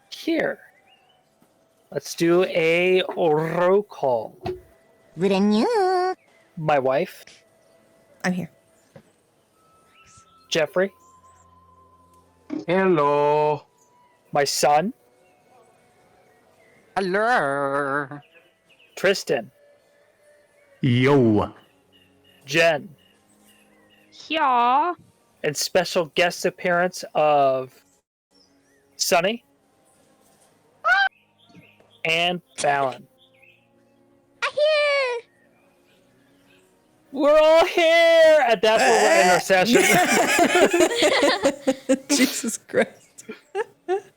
here? Let's do a roll call. My wife. I'm here. Jeffrey. Hello. My son. Hello. Tristan. Yo. Jen. Yeah. And special guest appearance of Sunny and Fallon. Here. We're all here, and that's where we're in our session. Jesus Christ.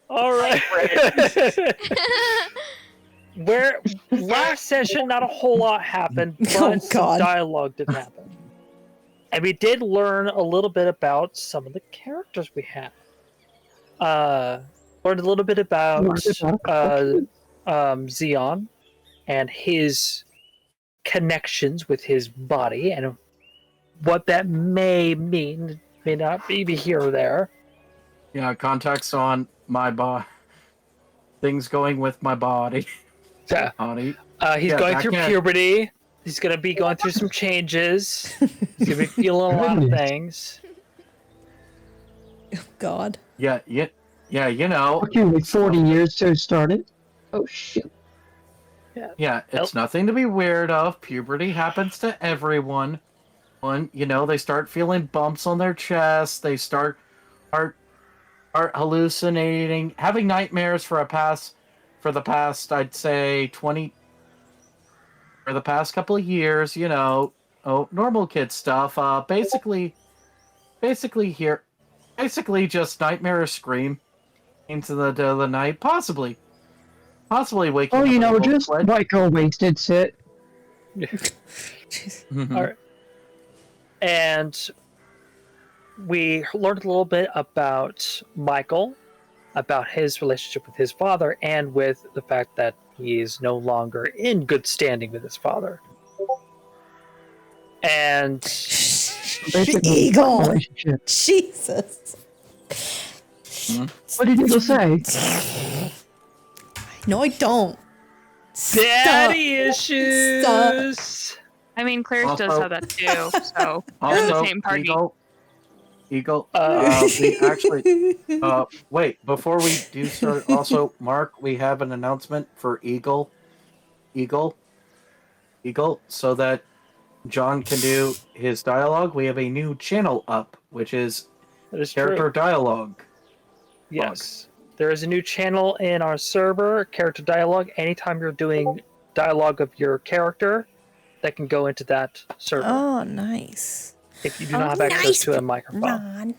All right. Where last session, not a whole lot happened, but some dialogue did happen. And we did learn a little bit about some of the characters we have. Learned a little bit about Xeon and his connections with his body and what that may mean, may not be here or there. Yeah, context on my body. Things going with my body. Yeah. He's going through puberty. He's going to be going through some changes. He's going to be feeling a lot of things. Oh, God. Yeah, you know. Okay, with 40 years to start it. Oh, shit. Yeah, it's nothing to be weird of. Puberty happens to everyone. They start feeling bumps on their chest. They start hallucinating, having nightmares for the past, I'd say, 20, for the past couple of years, normal kid stuff. Basically just nightmare scream into the dead of the night, possibly waking up. Oh, just like a wasted sit. Mm-hmm. All right. And we learned a little bit about Michael, about his relationship with his father, and with the fact that he is no longer in good standing with his father. And Eagle. Jesus. What did Eagle say? No, I don't. Daddy issues. Stop. I mean, Claire's does have that too, so Also, they're in the same party. Eagle. We actually. Wait. Before we do start, also, Mark, we have an announcement for Eagle, so that John can do his dialogue. We have a new channel up, which is character dialogue. Yes, there is a new channel in our server, character dialogue. Anytime you're doing dialogue of your character, that can go into that server. Oh, nice. If you do not have access to a microphone.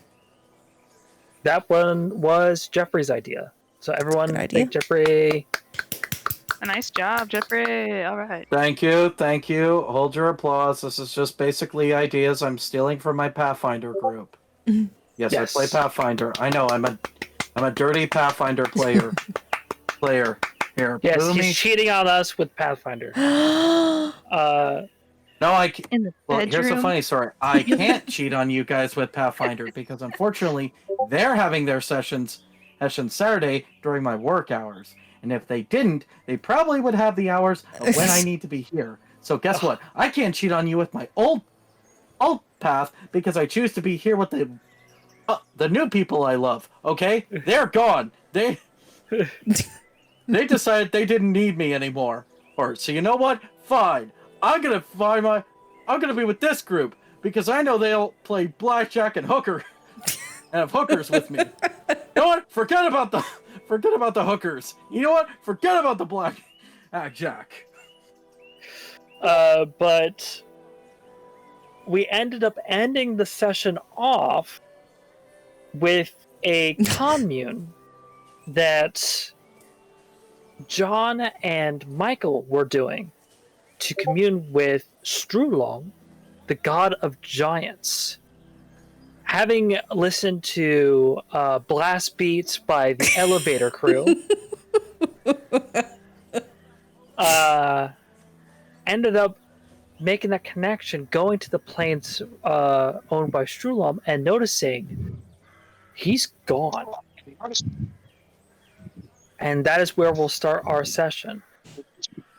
That one was Jeffrey's idea. So everyone, thank Jeffrey. A nice job, Jeffrey. All right. Thank you. Hold your applause. This is just basically ideas I'm stealing from my Pathfinder group. Yes, I play Pathfinder. I know, I'm a dirty Pathfinder player. Here. Yes, he's cheating on us with Pathfinder. No, I can't. In the Well, bedroom. here's a funny story. I can't cheat on you guys with Pathfinder because unfortunately they're having their sessions Saturday during my work hours. And if they didn't, they probably would have the hours of when I need to be here. So guess what? I can't cheat on you with my old path because I choose to be here with the new people I love. Okay? They're gone. They decided they didn't need me anymore. So you know what? Fine. I'm gonna be with this group because I know they'll play blackjack and hooker and have hookers with me. You know what? Forget about the hookers. You know what? Forget about the blackjack. But we ended up ending the session off with a commune that John and Michael were doing to commune with Strulong, the god of giants. Having listened to blast beats by the elevator crew, ended up making that connection, going to the plains owned by Strulong, and noticing he's gone. And that is where we'll start our session.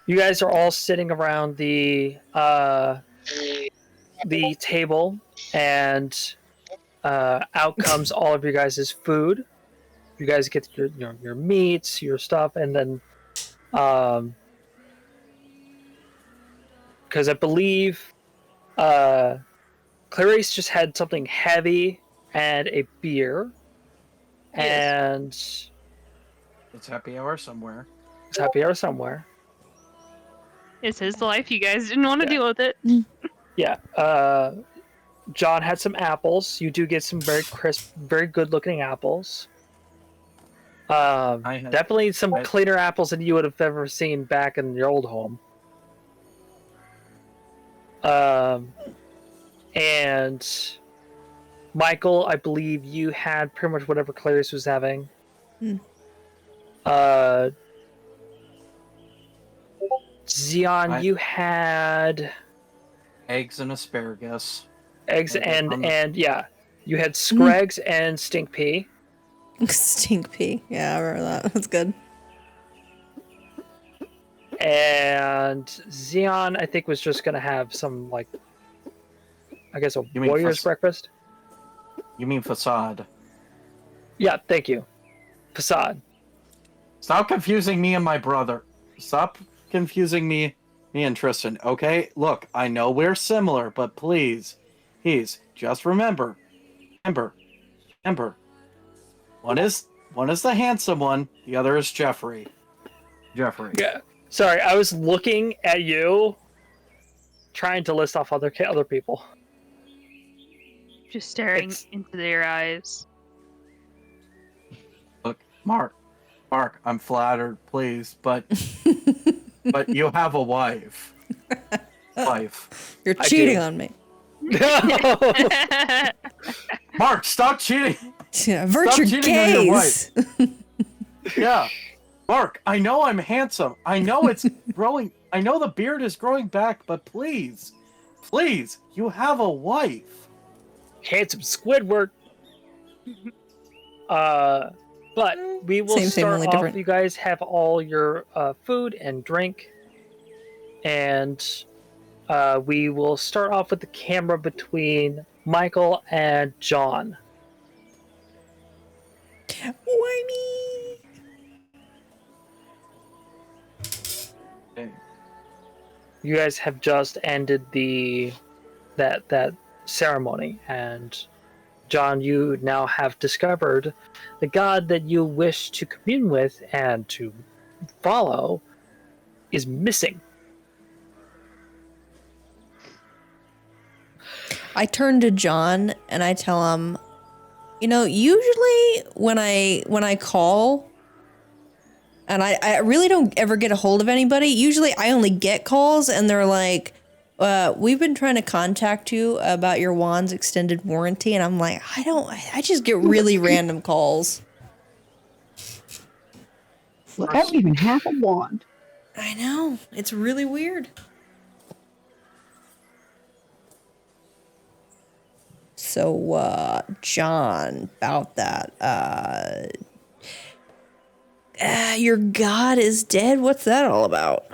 You guys are all sitting around the table, and out comes all of you guys' food. You guys get your meats, your stuff, and then because I believe Clarice just had something heavy and a beer, and It's happy hour somewhere. it's happy hour somewhere. It's his life. You guys didn't want to deal with it. Yeah. John had some apples. You do get some very crisp, very good looking apples. Definitely some cleaner apples than you would have ever seen back in your old home. And Michael, I believe you had pretty much whatever Clarice was having. Xeon, you had Eggs and asparagus. eggs and yeah, you had Scrags and stink pea. Stink pea. Yeah, I remember that. That's good. And Xeon, I think, was just gonna have some like, I guess a You mean warrior's breakfast. You mean facade? Yeah, thank you. Facade. Stop confusing me and my brother. Stop confusing me and Tristan. Okay, look, I know we're similar, but please, just remember. One is the handsome one. The other is Jeffrey. Yeah. Sorry, I was looking at you, trying to list off other people. Just staring into their eyes. Look, Mark, I'm flattered, please, but but you have a wife. You're cheating on me. No. Mark, stop cheating. Yeah, avert your gaze. Yeah. Mark, I know I'm handsome. I know it's growing. I know the beard is growing back, but please, you have a wife. Handsome Squidward. But we will start only off. different. You guys have all your food and drink, and we will start off with the camera between Michael and John. Why me? Okay. You guys have just ended that ceremony, and John, you now have discovered the god that you wish to commune with and to follow is missing. I turn to John and I tell him, usually when I call and I really don't ever get a hold of anybody, usually I only get calls and they're like, we've been trying to contact you about your wand's extended warranty. And I'm like, I just get really random calls. Well, I don't even have a wand. I know. It's really weird. So, John, about that, your god is dead? What's that all about?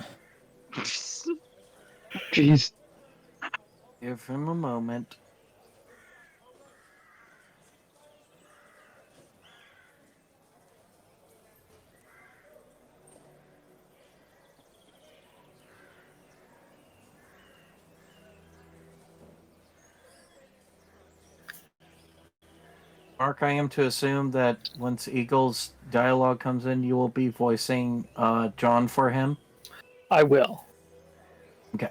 Jeez. Give him a moment. Mark, I am to assume that once Eagle's dialogue comes in, you will be voicing John for him? I will. Okay.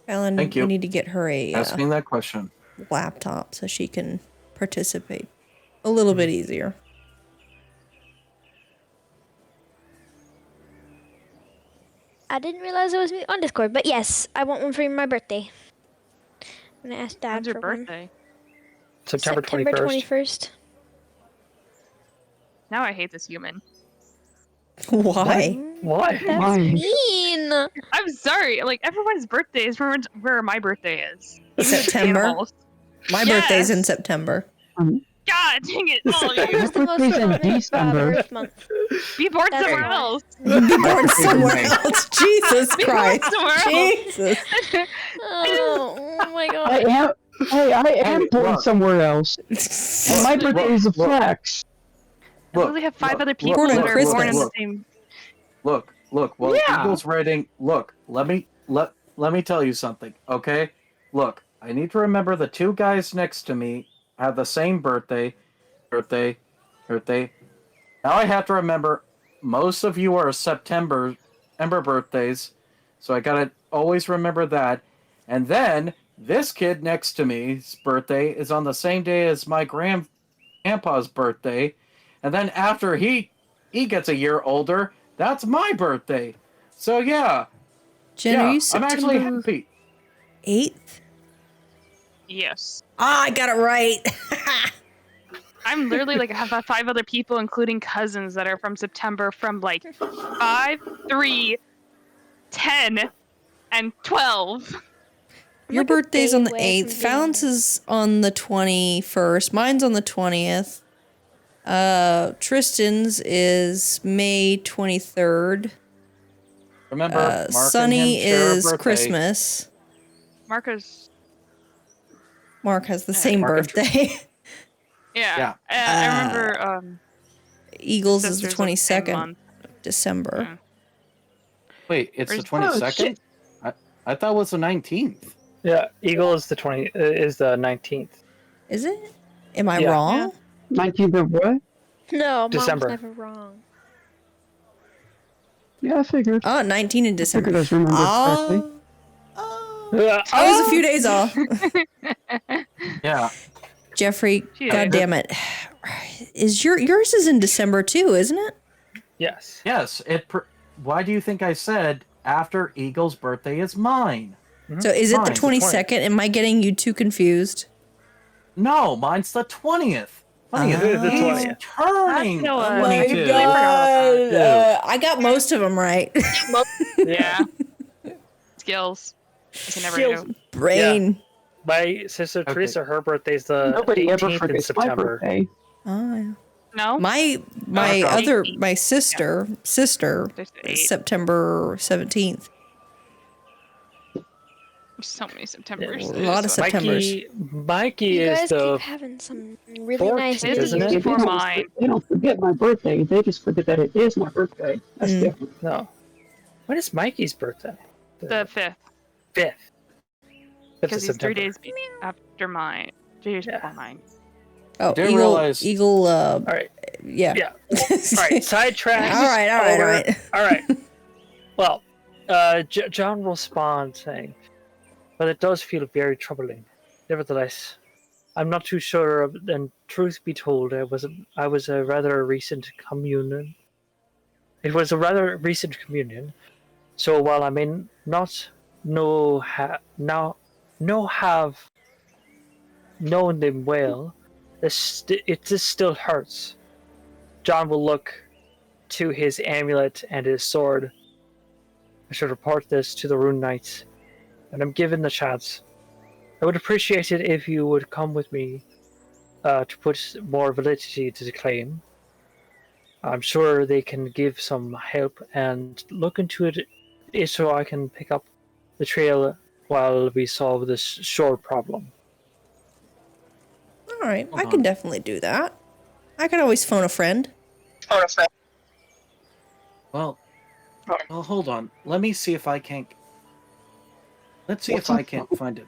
Ellen, Thank you. we need to get her a Asking that question. laptop so she can participate a little bit easier. I didn't realize it was on Discord, but yes, I want one for my birthday. I'm gonna ask Dad When's your for one. birthday? September 21st. 21st. Now I hate this human. Why? Why? That's Why? mean. I'm sorry. Like, everyone's birthday is where my birthday is. September. Animals. My Yes. birthday's in September. God dang it! All of My you. Who's the most birthday's in fun December. Earth month? Be born That's somewhere why. else. Be born somewhere May. else. Jesus Be born Christ. somewhere else. Jesus. Oh my I god. am. Hey, I am Hey, born look. somewhere else, and my Look, birthday is a look. flex. I literally have five other people Born on that are born in the Christmas. same. Look. Well, Yeah. Eagle's rating. Look, let me tell you something, okay? Look, I need to remember the two guys next to me have the same birthday. Now I have to remember most of you are September birthdays, so I gotta always remember that. And then this kid next to me's birthday is on the same day as my grandpa's birthday, and then after he gets a year older, that's my birthday. So yeah, Jen, are you I'm actually September happy. 8th? Yes. Ah, I got it right. I'm literally like I have five other people, including cousins, that are from September from like 5, 3, 10, and 12. Your like a birthday's day on the away 8th. from being Fallon's is on the 21st. Mine's on the 20th. Tristan's is May 23rd. Remember, Mark and Sunny him share a is birthday. Christmas. Marcus. Mark has the same Mark and birthday. Yeah. I remember. Eagles is the sisters of the same 22nd month. of December. Mm. Wait, it's the Where's- 22nd? I thought it was the 19th. Yeah, Eagle is the 19th. Is it? Am I Yeah. wrong? 19th of what? No, December. mom's never wrong. Yeah, I figured. Oh, 19 in I December. figured I was remembered correctly. I was a few days off. Yeah. Jeffrey, She God is. damn it. Is yours is in December too, isn't it? Yes. Yes. Why do you think I said after Eagle's birthday is mine? So is it the Mine's the 22nd? Am I getting you too confused? No, mine's the 20th. The 20th. 20th. Turning You know what? 22. I got most of them right. Yeah. Skills. You can never Skills. do. Brain. My sister Okay. Teresa, her birthday's the Nobody ever 18th in forgets my September. birthday. Oh, yeah. No. My Okay. other 18th. my sister There's the is 8. September 17th. There's so many Septembers. A lot of So- Septembers. Mikey You is guys the keep having some really 14th, nice This New is isn't Year's it? before Eve. mine. They don't forget my birthday. They just forget that it is my birthday. That's Mm. different. no. When is Mikey's birthday? The 5th. 5th. 5th of Because he's 3 September. days after mine. 3 days Yeah. before mine. Oh, didn't Eagle. realize- Eagle. All right. Yeah. Yeah. All right. Sidetrack. All right. over. All right. Well, John will respond saying, "But it does feel very troubling. Nevertheless, I'm not too sure. And truth be told, I was a rather recent communion. It was a rather recent communion. So while I may not have known them well, it just still hurts." John will look to his amulet and his sword. "I should report this to the Rune Knights, and I'm given the chance. I would appreciate it if you would come with me to put more validity to the claim. I'm sure they can give some help and look into it so I can pick up the trail while we solve this shore problem." All right. Hold I can on. definitely do that. I can always phone a friend. Well, hold on. Let me see if I can't. Let's see if I can't find it.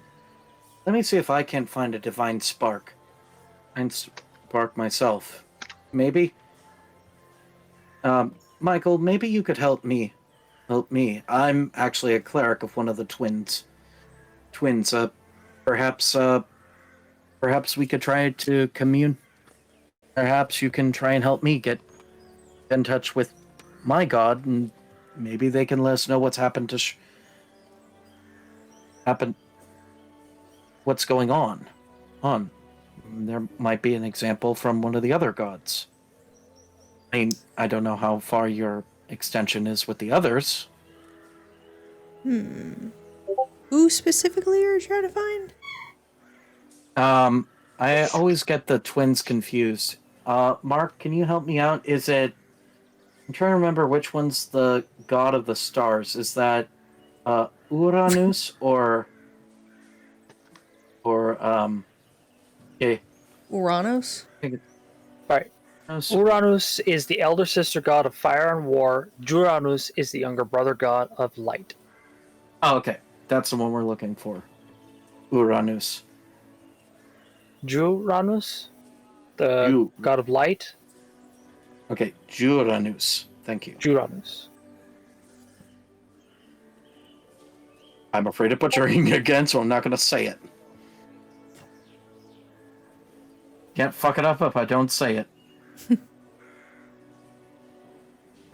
Let me see if I can find a divine spark. And spark myself. Maybe. Michael, maybe you could help me. Help me. I'm actually a cleric of one of the twins. Perhaps we could try to commune. Perhaps you can try and help me get in touch with my god, and maybe they can let us know what's happened to what's going on. There might be an example from one of the other gods. I mean, I don't know how far your extension is with the others. Who specifically are you trying to find? I always get the twins confused. Mark, can you help me out? Is it? I'm trying to remember which one's the god of the stars. Is that Uranus or okay, Uranus? Right. Uranus? Uranus is the elder sister god of fire and war. Juranus is the younger brother god of light. Oh, okay, that's the one we're looking for. Uranus. Juranus, the You. god of light. Okay, Uranus. Thank you. Juranus. I'm afraid of butchering again, so I'm not going to say it. Can't fuck it up if I don't say it.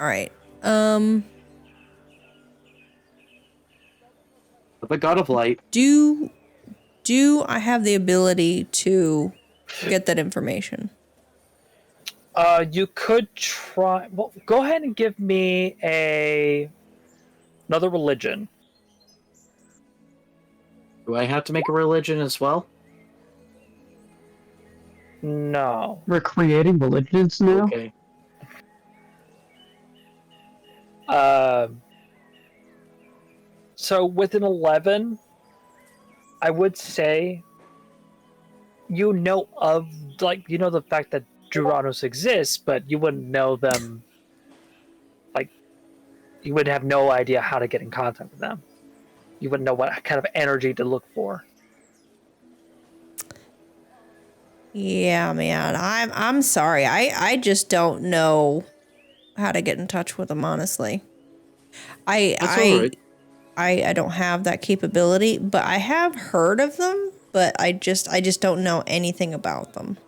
All right. The god of light. Do I have the ability to get that information? You could try. Well, go ahead and give me another religion. Do I have to make a religion as well? No. We're creating religions now. Okay. So with an 11, I would say you know of, like, you know the fact that Juranus exists, but you wouldn't know them, like, you would have no idea how to get in contact with them. You wouldn't know what kind of energy to look for. Yeah, man. I'm sorry. I just don't know how to get in touch with them, honestly. That's all right. I don't have that capability, but I have heard of them, but I just don't know anything about them.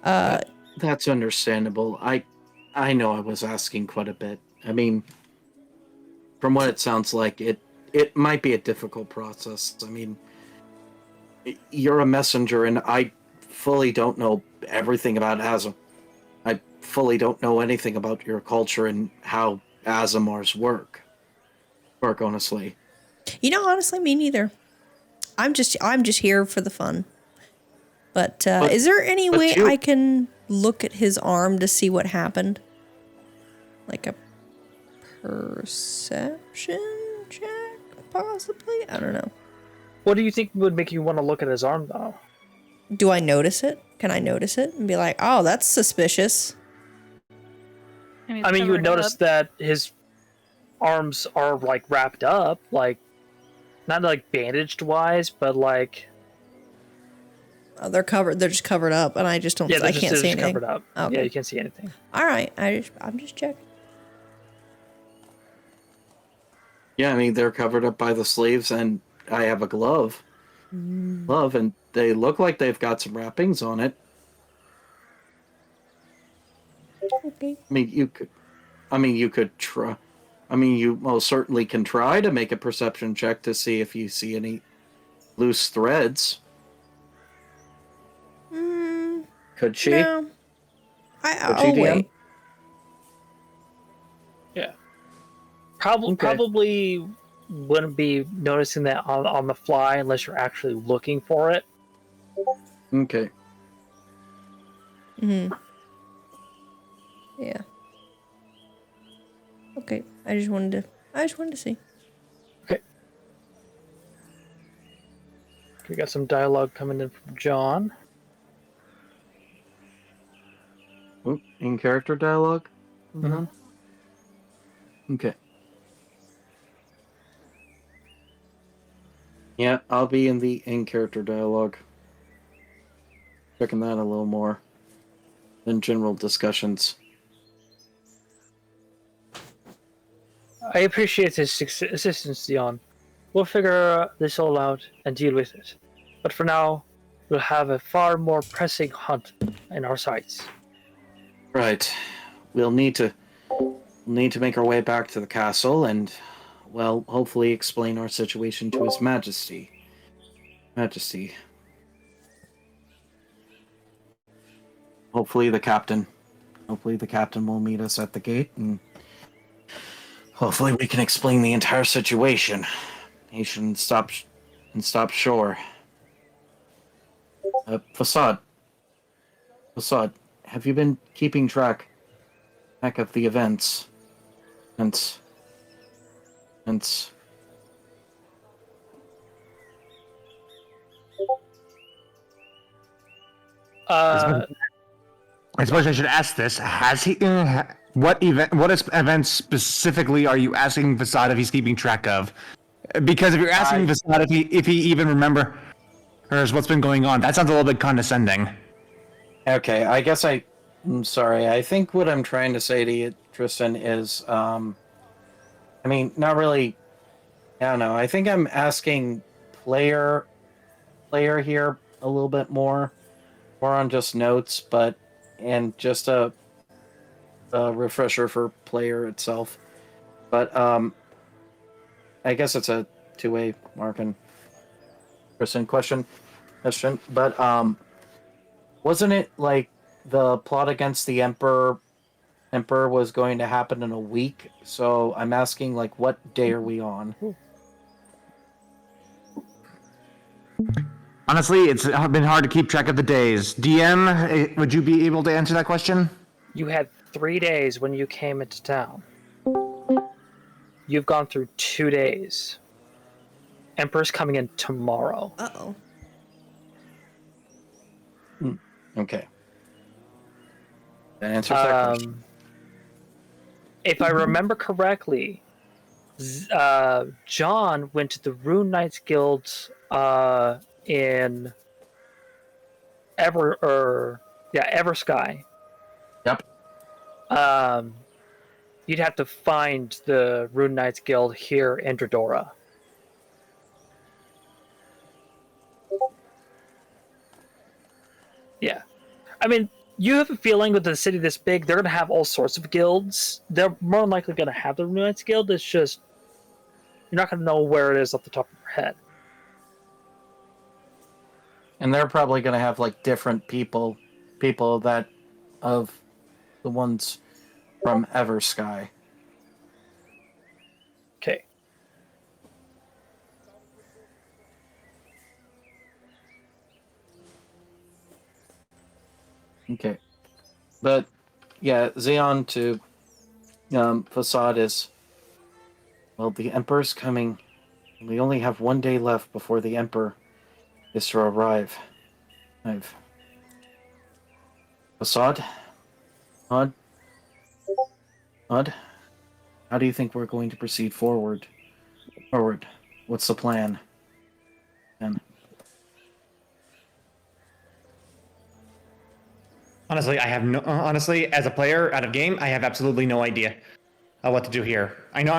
That's understandable. I know I was asking quite a bit. I mean, from what it sounds like, it might be a difficult process. I mean, you're a messenger, and I fully don't know everything about Azam. I fully don't know anything about your culture and how Azamars work, honestly. You know, honestly, me neither. I'm just here for the fun. But is there any way I can look at his arm to see what happened? Like a perception check, possibly? I don't know. What do you think would make you want to look at his arm, though? Do I notice it? Can I notice it and be like, oh, that's suspicious? I mean, you would notice that his arms are, like, wrapped up, like, not, like, bandaged-wise, but, like... Oh, they're covered. They're just covered up, and I just don't. Yeah, I can't see anything. covered up. Okay. Yeah, you can't see anything. All right. I'm just checking. Yeah, I mean, they're covered up by the sleeves, and I have a glove. And they look like they've got some wrappings on it. Okay. I mean, you could try. I mean, you most certainly can try to make a perception check to see if you see any loose threads. Could she? No. Could she, I'll DM? wait. Yeah. Okay. Probably wouldn't be noticing that on the fly unless you're actually looking for it. Okay. Yeah. Okay. I just wanted to see. Okay. We got some dialogue coming in from John. Oh, in character dialogue. Okay. Yeah, I'll be in the in character dialogue. Checking that a little more than general discussions. I appreciate this assistance, Dion. We'll figure this all out and deal with it. But for now, we'll have a far more pressing hunt in our sights. Right. We'll need to make our way back to the castle and, well, hopefully explain our situation to His Majesty. Hopefully the captain will meet us at the gate, and hopefully we can explain the entire situation. He shouldn't stop shore. Facade. Facade, have you been keeping track of the events? And Uh, I suppose I should ask this. Has he? What events specifically are you asking Facade if he's keeping track of? Because if you're asking Facade if he even remembers what's been going on, that sounds a little bit condescending. okay, I guess I'm sorry. I think what I'm trying to say to you, Tristan, is I mean, not really. I don't know. I think I'm asking player here a little bit more on just notes, and just a refresher for player itself. But I guess it's a two-way Markin question. But wasn't it like the plot against the Emperor was going to happen in a week? So I'm asking, like, what day are we on? Honestly, it's been hard to keep track of the days. DM, would you be able to answer that question? you had 3 days when you came into town. You've gone through 2 days. Emperor's coming in tomorrow. Uh-oh. Okay. That answers that question. If I remember correctly, John went to the Rune Knights Guild in Eversky. Yep. You'd have to find the Rune Knights Guild here in Dredora. Yeah. I mean, you have a feeling with a city this big, they're going to have all sorts of guilds. They're more than likely going to have the Rune Knights Guild. It's just, you're not going to know where it is off the top of your head. And they're probably going to have, like, different people that of the ones from Eversky. Okay. Okay. But, yeah, Xeon to Facade is, well, the Emperor's coming. We only have 1 day left before the Emperor is to arrive. Facade? Odd? How do you think we're going to proceed forward? What's the plan? And Honestly, honestly, as a player out of game, I have absolutely no idea what to do here. I know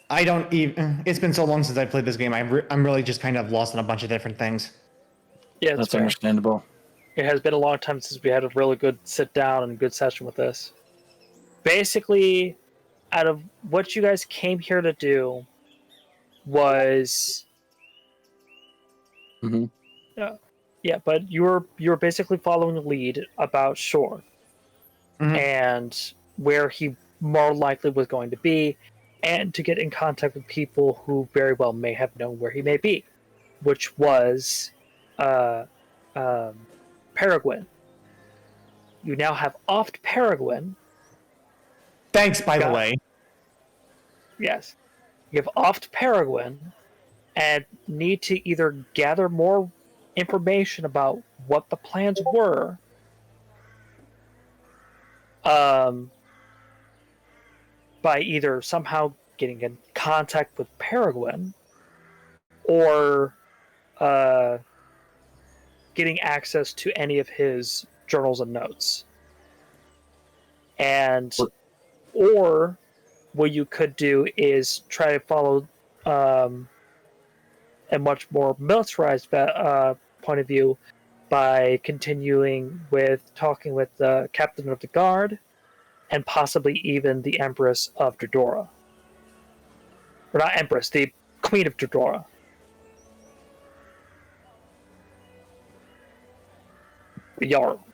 I don't even. It's been so long since I played this game. I'm really just kind of lost in a bunch of different things. Yeah, that's fair. understandable. It has been a long time since we had a really good sit down and good session with this. Basically, out of what you guys came here to do was, yeah, but you were basically following the lead about Shore and where he more likely was going to be, and to get in contact with people who very well may have known where he may be, which was Peregrine. You now have offed Peregrine. Thanks, by the way. Yes. You have offed Peregrine and need to either gather more information about what the plans were, by either somehow getting in contact with Peregrine or getting access to any of his journals and notes. And or what you could do is try to follow a much more militarized point of view by continuing with talking with the captain of the guard and possibly even the Empress of Dredora. Or not Empress, the Queen of Dredora. The Jarl.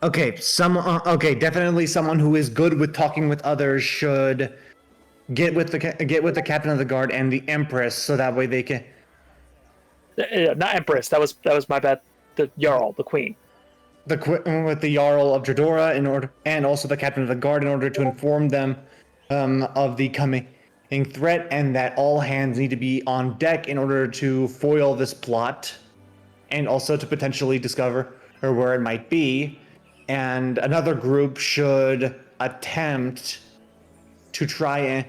Okay, definitely someone who is good with talking with others should get with the captain of the guard and the empress, so that way they can. Not Empress. That was my bad. The Jarl, the Queen. With the Jarl of Dredora in order, and also the captain of the guard in order to inform them of the coming threat, and that all hands need to be on deck in order to foil this plot, and also to potentially discover where it might be. And another group should attempt to try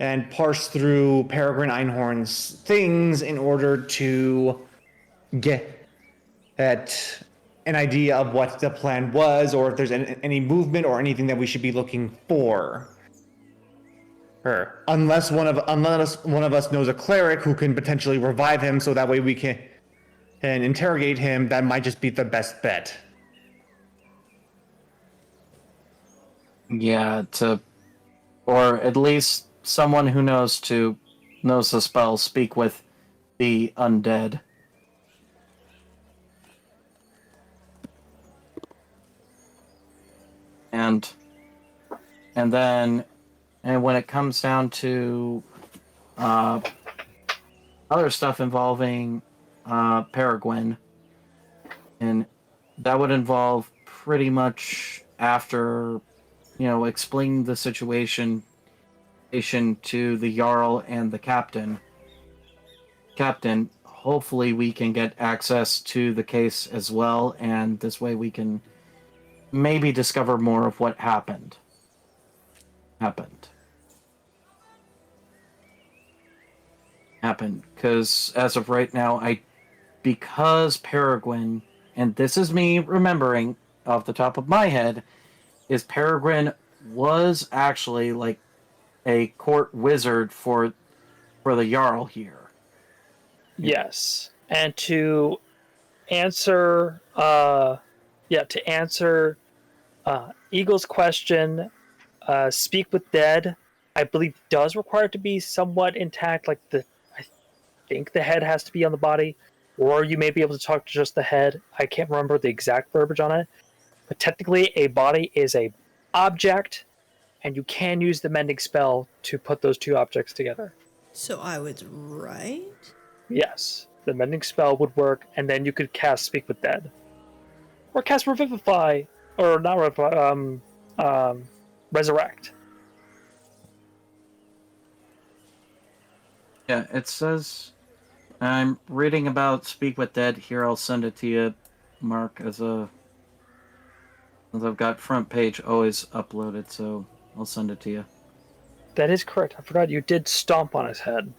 and parse through Peregrine Einhorn's things in order to get at an idea of what the plan was, or if there's any movement or anything that we should be looking for. Unless one of us knows a cleric who can potentially revive him, so that way we can interrogate him. That might just be the best bet. Yeah, or at least someone who knows the spell, speak with the undead. And when it comes down to other stuff involving Peregrine, and that would involve pretty much after, explaining the situation to the Jarl and the captain. Hopefully we can get access to the case as well, and this way we can maybe discover more of what happened. Because as of right now, because Peregrine, and this is me remembering off the top of my head, is Peregrine was actually like a court wizard for the Jarl here. Yes, and to answer, Eagle's question, speak with dead, I believe does require it to be somewhat intact. Like I think the head has to be on the body, or you may be able to talk to just the head. I can't remember the exact verbiage on it, but technically, a body is a object, and you can use the mending spell to put those two objects together. So I was right? Yes, the mending spell would work, and then you could cast Speak with Dead, or cast Revivify, or not Revivify, Resurrect. Yeah, it says, I'm reading about Speak with Dead here. I'll send it to you, Mark, as I've got front page always uploaded, so I'll send it to you. That is correct. I forgot you did stomp on his head.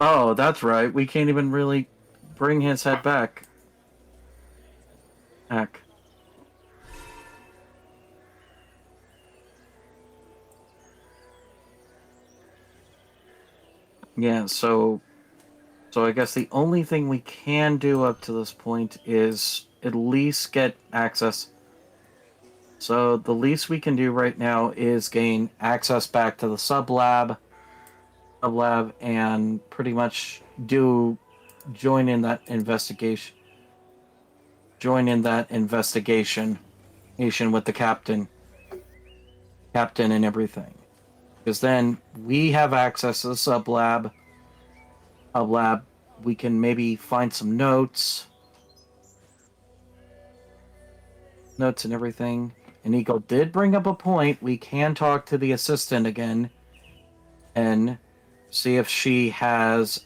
Oh, that's right. We can't even really bring his head back. Heck. Yeah, so I guess the only thing we can do up to this point is at least get access. So the least we can do right now is gain access back to the sublab, and pretty much join in that investigation with the captain and everything. Because then we have access to the sublab. We can maybe find some notes and everything. And Eagle did bring up a point. We can talk to the assistant again and see if she has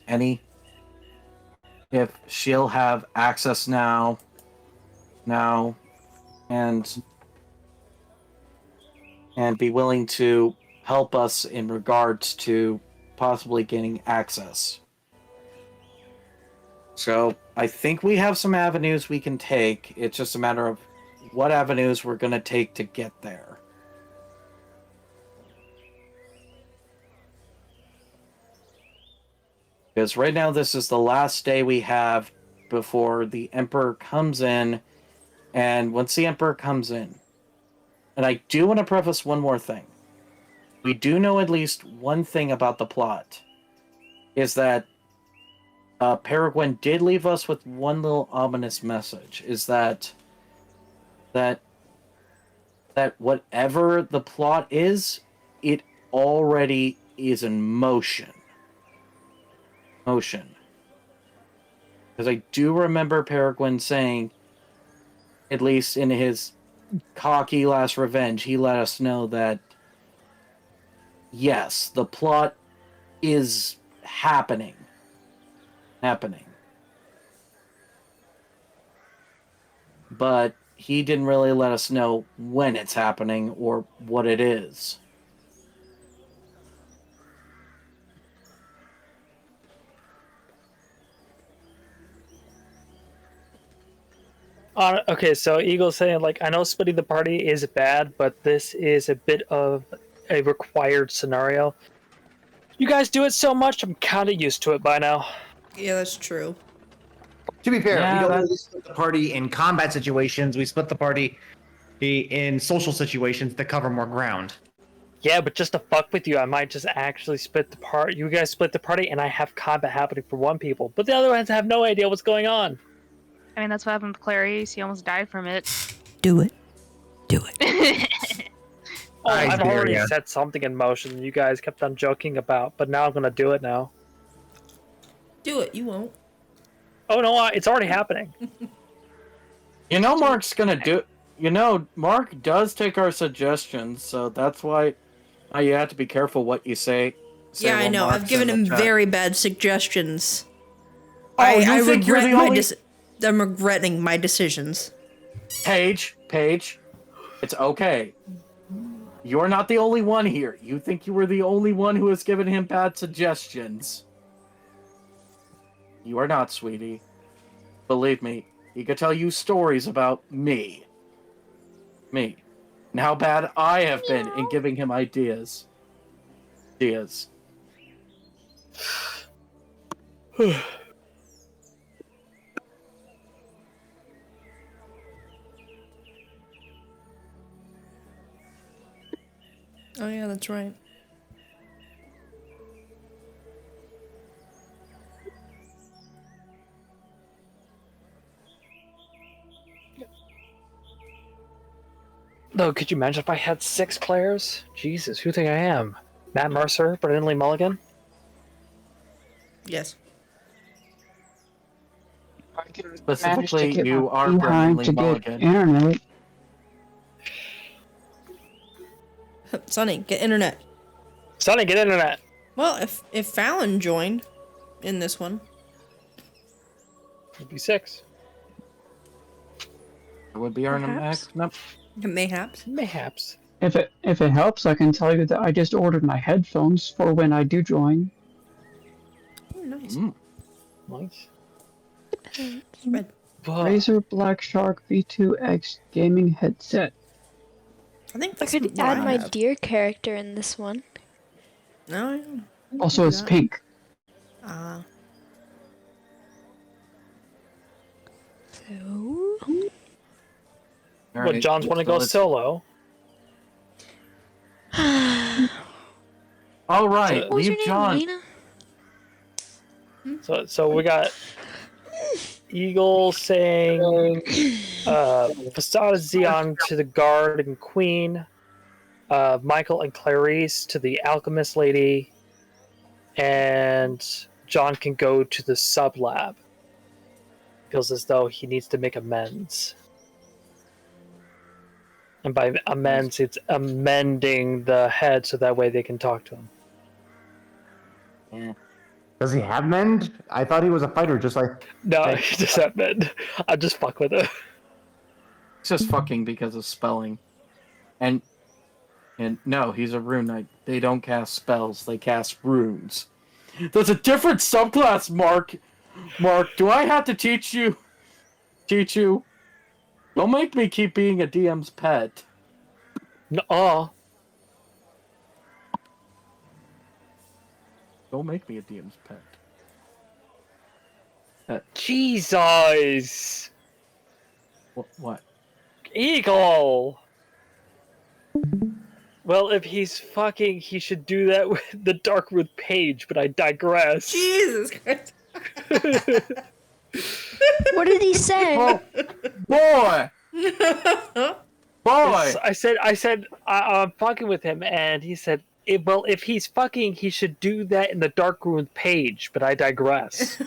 if she'll have access now, and be willing to help us in regards to possibly gaining access. So I think we have some avenues we can take. It's just a matter of what avenues we're going to take to get there. Because right now this is the last day we have before the Emperor comes in. And once the Emperor comes in, and I do want to preface one more thing. We do know at least one thing about the plot, is that Peregrine did leave us with one little ominous message, is that whatever the plot is, it already is in motion. Because I do remember Peregrine saying, at least in his cocky last revenge, he let us know that, yes, the plot is happening. But he didn't really let us know when it's happening or what it is. Okay, so Eagle's saying, like, I know splitting the party is bad, but this is a bit of a required scenario. You guys do it so much, I'm kind of used to it by now. Yeah, that's true. To be fair, Yeah, we don't that- really split the party in combat situations. We split the party in social situations to cover more ground. Yeah, but just to fuck with you, I might just actually split the party. You guys split the party, and I have combat happening for one people, but the other ones have no idea what's going on. I mean, that's what happened with Clarice. He almost died from it. Do it. Do it. Oh, I I've hear already ya. set something in motion you guys kept on joking about, but now I'm gonna do it now. Do it. You won't. Oh no, it's already happening. You know Mark's gonna do... You know, Mark does take our suggestions, so that's why you have to be careful what you say. Yeah, I while know. Mark's I've given in the him chat. very bad suggestions. Oh, I you think you're regret the my only... I'm regretting my decisions. Paige, it's okay. You're not the only one here. You think you were the only one who has given him bad suggestions. You are not, sweetie. Believe me, he could tell you stories about me. And how bad I have been in giving him ideas. Oh yeah, that's right. Though, could you imagine if I had 6 players? Jesus, who do you think I am? Matt Mercer, Brennan Lee Mulligan? Yes. I can manage Specifically, to get you my are behind Brennan Lee to get Mulligan. internet. Sonny, get internet. Sonny, get internet! Well, if Fallon joined in this one, It'd be 6. It would be our Perhaps. next... mayhaps. Mayhaps. If it helps, I can tell you that I just ordered my headphones for when I do join. Oh, nice. Nice. Spread. But, Razer Black Shark V2X gaming headset. I think I that's could what add I my have. deer character in this one. No, I don't. Also, it's Yeah. pink. Ah. So, what, John's want to go solo? All right, So- what was your leave name, John. Lena? So we got Eagle saying Facade Xeon to the guard and queen, Michael and Clarice to the alchemist lady, and John can go to the sub lab. Feels as though he needs to make amends. And by amends, it's amending the head so that way they can talk to him. Yeah. Does he have mend? I thought he was a fighter, just like. No, he does not amend. I just fuck with it. It's just fucking because of spelling. And no, he's a rune knight. They don't cast spells, they cast runes. There's a different subclass, Mark. Mark, do I have to teach you? Don't make me keep being a DM's pet. No, Don't make me a DM's pet. Jesus, What? Eagle. Well, if he's fucking, he should do that with the Darkwood page. But I digress. Jesus Christ. What did he say? Oh, boy! Boy! I said, I'm fucking with him, and he said, well, if he's fucking, he should do that in the dark room with Paige, but I digress.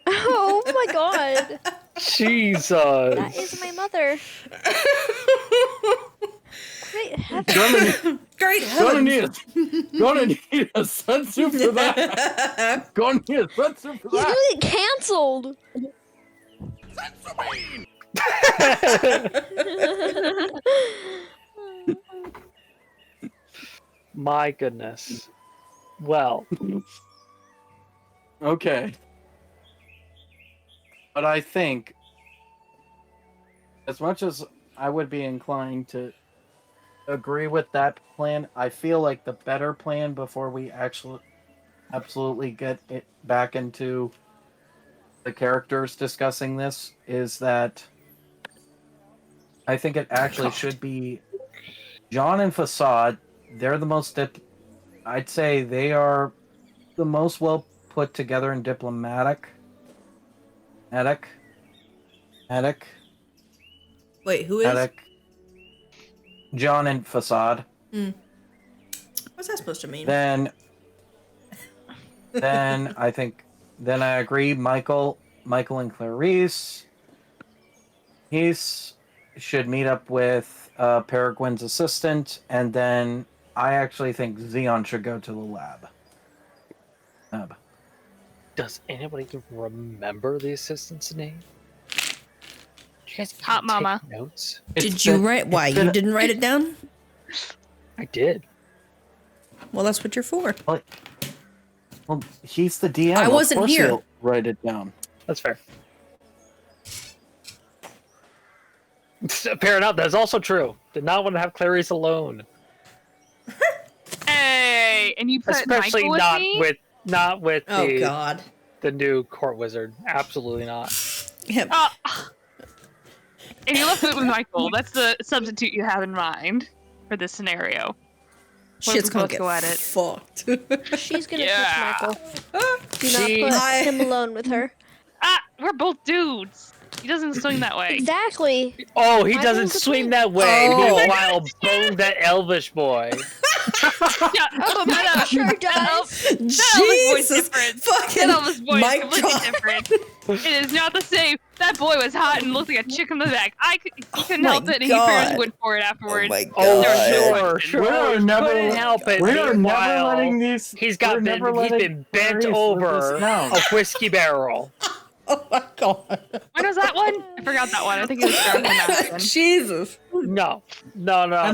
Oh my god. Jesus. That is my mother. Great heavens. Great Gonna heavens. need a sensu for that. Gonna need a sensu for He's that. gonna get cancelled. My goodness. Well, Okay. But I think, as much as I would be inclined to agree with that plan, I feel like the better plan before we absolutely get it back into the characters discussing this is that I think it actually should be John and Facade. They're the most I'd say they are the most well put together and diplomatic. Attic. Wait, who is? John and Facade. What's that supposed to mean? Then I think then I agree. Michael and Clarice. Should meet up with Peregrine's assistant, and then I actually think Xeon should go to the lab. does anybody even remember the assistant's name? Did you guys even Hot Mama. take notes? Did you write? Why you didn't write it down? I did. Well, that's what you're for. Well, he's the DM. I wasn't of course here. He'll write it down. That's fair. Fair enough. That's also true. Did not want to have Clarice alone, Hey, and you put especially Michael with me? not with Oh God. the new court wizard. Absolutely not. Yep. And you left it with Michael. That's the substitute you have in mind for this scenario. What Shit's if we gonna both get go at it? fucked. She's gonna Yeah. touch Michael. Do not put him alone with her. We're both dudes. He doesn't swing that way. Exactly. Oh, he Why doesn't does it swing mean- that way. Oh. Meanwhile, bone that elvish boy. Yeah, Oh, my sure does. That Elvis voice Jesus. different. Fucking That Elvis voice mic completely drop. different. It is not the same. That boy was hot and looked like a chick in the back. He couldn't my help it, and he God. pretty much went for it afterwards. Oh my God. Oh, There was no sure, question. sure. We're never- Couldn't help it. We are never Meanwhile, letting these. He's we're been never letting bent Clarice live over this down. a whiskey barrel. Oh my God. When was that one? I forgot that one. I think it was drunk on that one. Jesus. No. And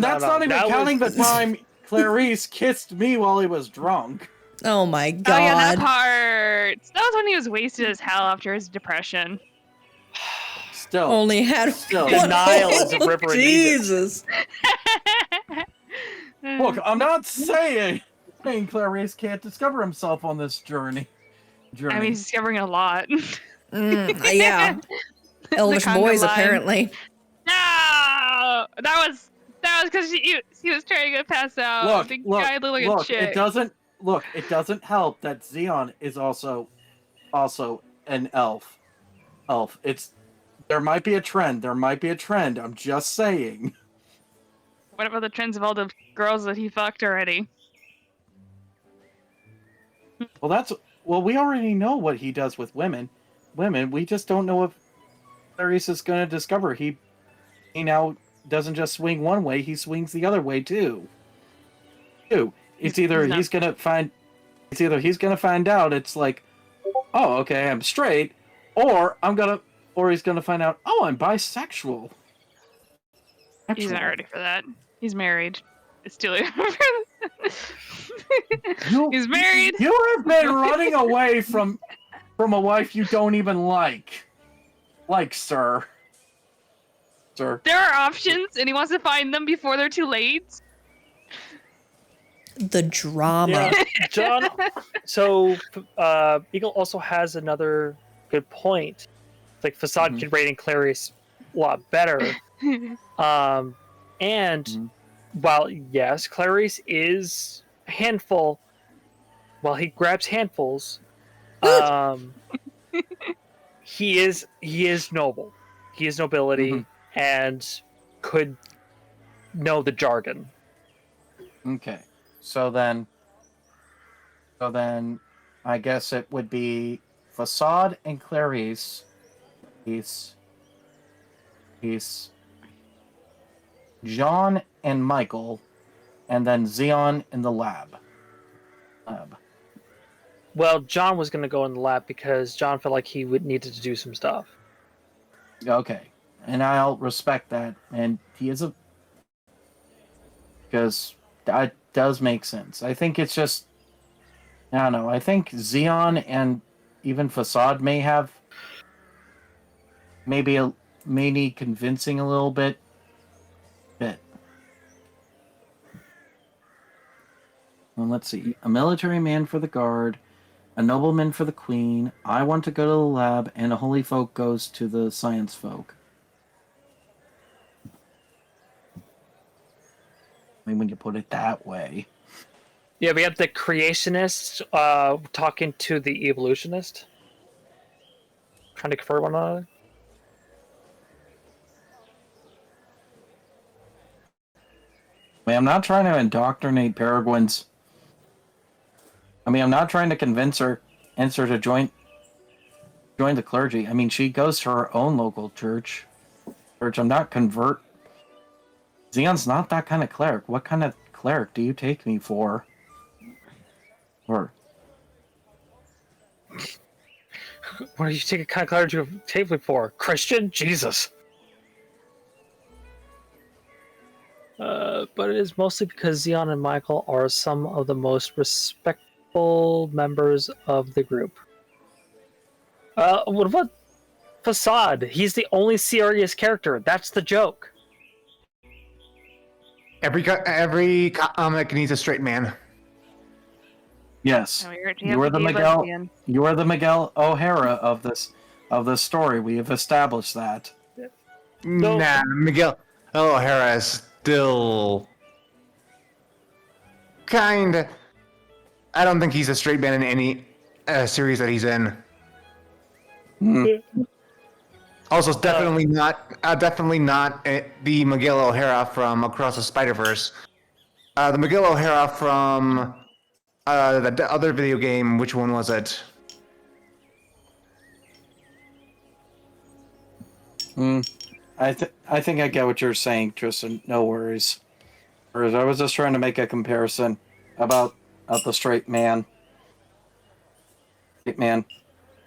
that's not even That counting was- the time Clarice kissed me while he was drunk. Oh my Oh yeah, that God. part. That was when he was wasted as hell after his depression. Still. Only had Still. one Denial is a hole. river in Egypt. Jesus. Look, I'm not saying Clarice can't discover himself on this journey. I mean, he's discovering a lot. Yeah. Elvish Congo boys, line. apparently. No, that was because he was trying to pass out. The guy looked like a chick. It doesn't help that Xeon is also an elf. There might be a trend. I'm just saying. What about the trends of all the girls that he fucked already? Well, we already know what he does with women. We just don't know if Clarice is going to discover he now doesn't just swing one way; he swings the other way too. It's either he's going to find out it's like, oh, okay, I'm straight, or he's going to find out, oh, I'm bisexual. He's not ready for that. He's married. It's too late. He's married. You have been running away from a wife you don't even like, sir. Sir. There are options, and he wants to find them before they're too late. The drama. Yeah, John. So, Eagle also has another good point. Like Facade can rate Clarice a lot better. And while yes, Clarice is a handful. While he grabs handfuls, he is noble. He is nobility and could know the jargon. Okay. So then I guess it would be Facade and Clarice. Peace. John and Michael, and then Xeon in the lab. Well, John was going to go in the lab because John felt like he would needed to do some stuff. Okay. And I'll respect that. And he is because that does make sense. I think it's just, I don't know. I think Xeon and even Facade may have may need convincing a little bit. Well, let's see. A military man for the guard, a nobleman for the queen. I want to go to the lab, and a holy folk goes to the science folk. I mean, when you put it that way. Yeah, we have the creationist talking to the evolutionist, trying to convert one another. I mean, I'm not trying to indoctrinate Peregrines. I mean, I'm not trying to convince her to join the clergy. I mean, she goes to her own local church. I'm not convert. Xeon's not that kind of cleric. What kind of cleric do you take me for? Or what do you take a kind of cleric to take me for? Christian? Jesus. But it is mostly because Xeon and Michael are some of the most respectful members of the group. What about Facade? He's the only serious character. That's the joke. Every comic needs a straight man. yes, Oh, you're you are the gay Miguel. lesbian. You are the Miguel O'Hara of this story. We have established that. No. Nah, Miguel O'Hara is still kind. I don't think he's a straight man in any series that he's in. Also, it's definitely not the Miguel O'Hara from Across the Spider-Verse. The Miguel O'Hara from the other video game. Which one was it? I think I get what you're saying, Tristan. No worries. I was just trying to make a comparison about the straight man. Straight man.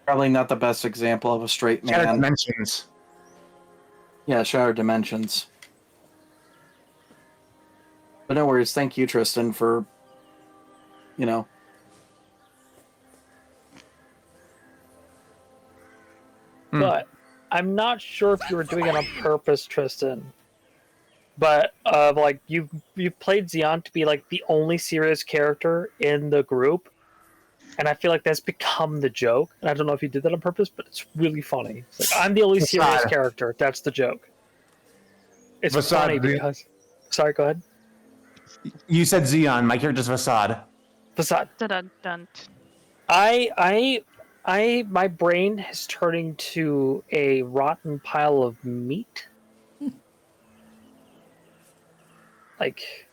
Probably not the best example of a straight man. Shattered Dimensions. Yeah, Shattered Dimensions. But no worries. Thank you, Tristan, for, But I'm not sure if you were doing it on purpose, Tristan. But like you played Xeon to be like the only serious character in the group, and I feel like that's become the joke. And I don't know if you did that on purpose, but it's really funny. It's like, I'm the only serious character. That's the joke. It's funny because. Sorry, go ahead. You said Xeon. My character's Facade. Facade. Dun-dun-dun. My brain is turning to a rotten pile of meat. Like,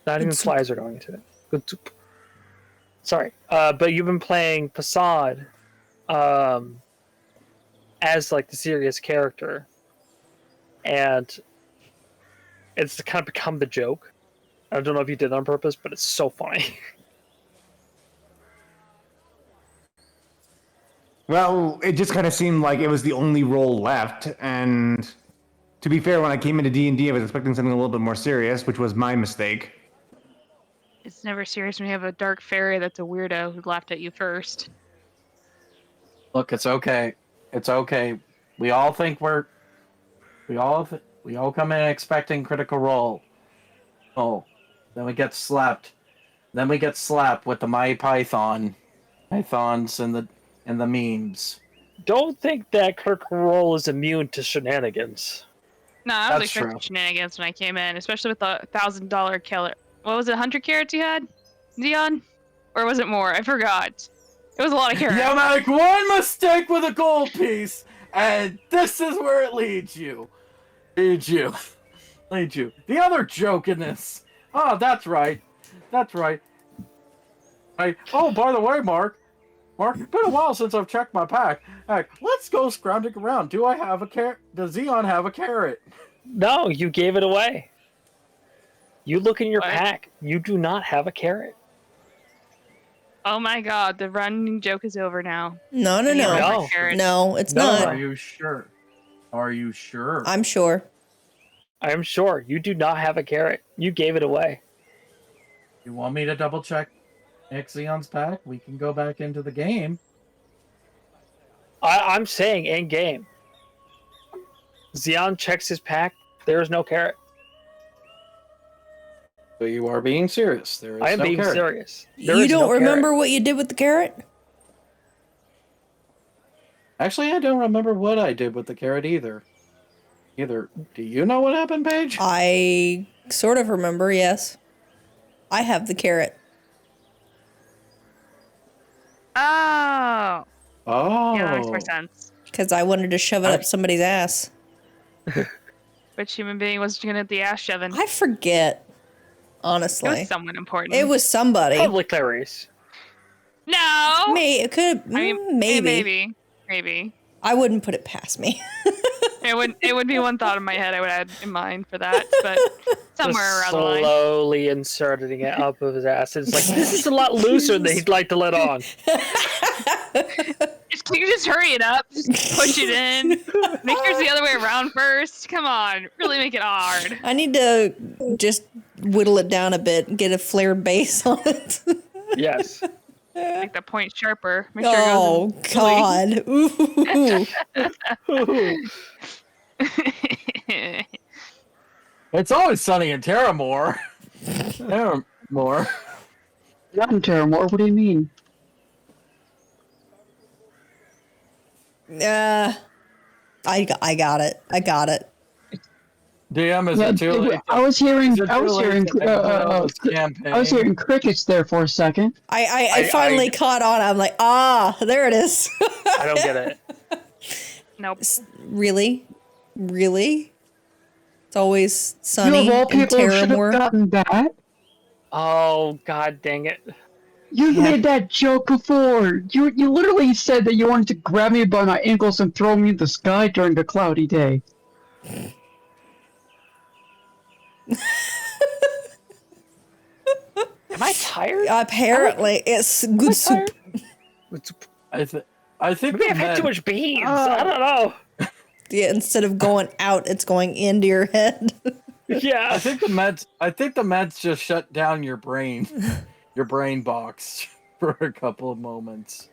not even flies are going to it. Good soup. Sorry, but you've been playing Facade as like the serious character, and it's kind of become the joke. I don't know if you did it on purpose, but it's so funny. Well, it just kind of seemed like it was the only role left, and to be fair, when I came into D&D, I was expecting something a little bit more serious, which was my mistake. It's never serious when you have a dark fairy that's a weirdo who laughed at you first. look, it's okay. It's okay. We all think we all come in expecting Critical Role. Oh, then we get slapped. Then we get slapped with the My Pythons and the memes. Don't think that Critical Role is immune to shenanigans. No, I was That's expecting true. shenanigans when I came in, especially with the $1,000 killer. What was it, 100 carrots you had, Xeon? Or was it more? I forgot. It was a lot of carrots. You make one mistake with a gold piece, and this is where it leads you. Lead you. The other joke in this. Oh, that's right. That's right. Oh, by the way, Mark, it's been a while since I've checked my pack. Let's go scrounging around. Do I have a carrot? Does Xeon have a carrot? No, you gave it away. You look in your What? pack. You do not have a carrot. Oh my god, the running joke is over now. No, no, You no. have No. a carrot. No, it's No, not. Are you sure? Are you sure? I'm sure. I am sure you do not have a carrot. You gave it away. You want me to double check Xeon's pack? We can go back into the game. I'm saying in game. Xeon checks his pack. There is no carrot. So you are being serious. There is I am no being carrot. serious. There You is don't no remember carrot. what you did with the carrot? Actually, I don't remember what I did with the carrot either. Do you know what happened, Paige? I sort of remember, yes. I have the carrot. Oh. Oh. Yeah, that makes more sense. Because I wanted to shove it up somebody's ass. Which human being was gonna get the ass shoving? I forget, It honestly. was someone important. It was somebody. Probably Clarice. No. It could have, I mean, maybe. I wouldn't put it past me. It would be one thought in my head I would add in mind for that, but somewhere Just around the line. slowly inserting it up of his ass. It's like, this is a lot looser than he'd like to let on. Can you just hurry it up? Just push it in. Make sure it's the other way around first. Come on, really make it hard. I need to just whittle it down a bit and get a flared base on it. Yes. Make the point sharper. Make sure Oh, it goes in God. Ooh. It's always sunny in Terramore. Terramore. Not in Terramore, what do you mean? I got it. I got it. DM, is Yeah, it too late? I was hearing, Is it I too was late hearing, to exile this campaign? I was hearing crickets there for a second. I finally caught on. I'm like, there it is. I don't get it. Nope. Really? Really? It's always sunny You of all in people should have Terramore. gotten that. Oh, god dang it. You made that joke before. You literally said that you wanted to grab me by my ankles and throw me in the sky during a cloudy day. Am I tired? Apparently, it's good soup. I think Maybe I've had too much beans. I don't know. Yeah, instead of going out, it's going into your head. Yeah. I think the meds just shut down your brain box for a couple of moments.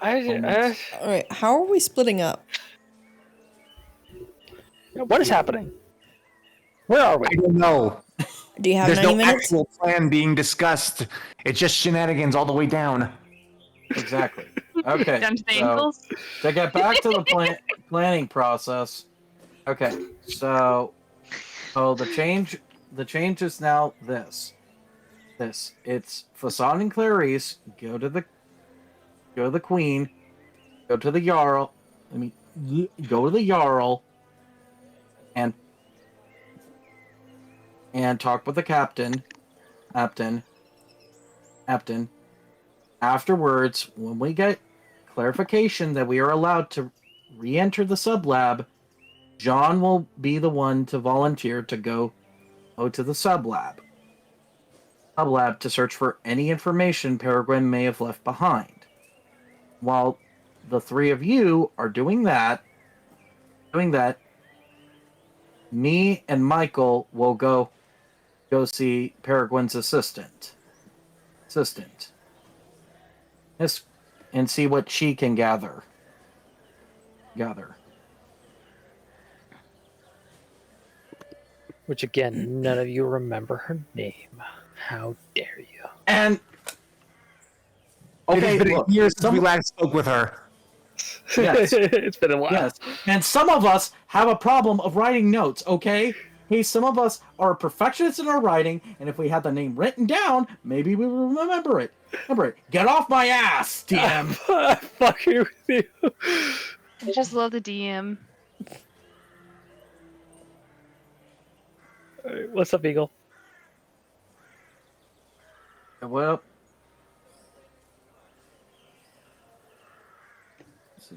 All right, how are we splitting up? What is happening? Where are we? I don't know. Do you have There's 90 no minutes? actual plan being discussed. It's just shenanigans all the way down. Exactly. Okay. Down to the so ankles. to get back to the planning process. Okay. So the change is now this. It's Fasan and Clarice go to the Queen, go to the Jarl. Go to the Jarl and talk with the captain. Afterwards, when we get clarification that we are allowed to re-enter the sublab, John will be the one to volunteer to go to the sublab to search for any information Peregrine may have left behind. While the three of you are doing that, me and Michael will go see Peregrine's assistant. Yes, and see what she can gather. Which again, none of you remember her name. How dare you? And Okay, it's been look, a year since we last spoke with her. Yes. It's been a while. Yes, and some of us have a problem of writing notes. Okay, some of us are perfectionists in our writing, and if we had the name written down, maybe we would remember it. Get off my ass, DM. Fuck you. I just love the DM. What's up, Eagle? Well, let's see.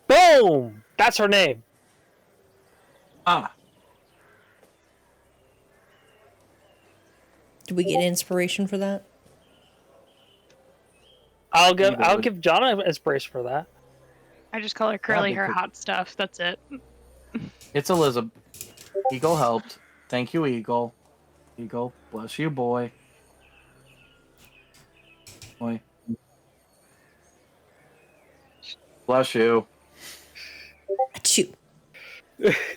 Boom! That's her name. Ah, Do we get inspiration for that? I'll would. give John an inspiration for that. I just call her curly hair because- hot stuff. That's it. it's Elizabeth. Eagle helped. Thank you, Eagle. Eagle, bless you, boy. Boy. Bless you. Achoo.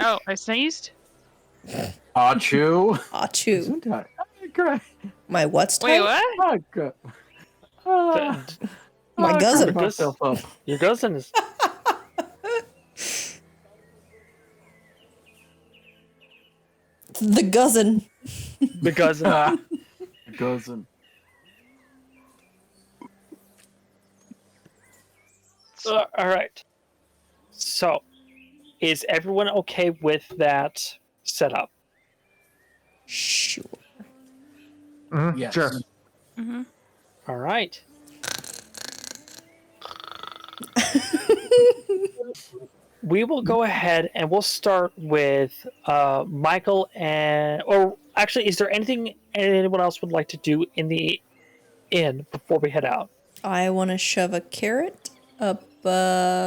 Oh, I sneezed. Achoo. Achoo. Isn't that great? My what's Wait, tight? what? Oh, good. Ah, My I cousin. cracked myself up. Your cousin is. The cousin. The cousin. Ah, cousin. All right. So, is everyone okay with that setup? Sure. Mhm, Yes. Sure. Mm-hmm. All right. We will go ahead and we'll start with Michael or actually, is there anything anyone else would like to do in the inn before we head out? I want to shove a carrot up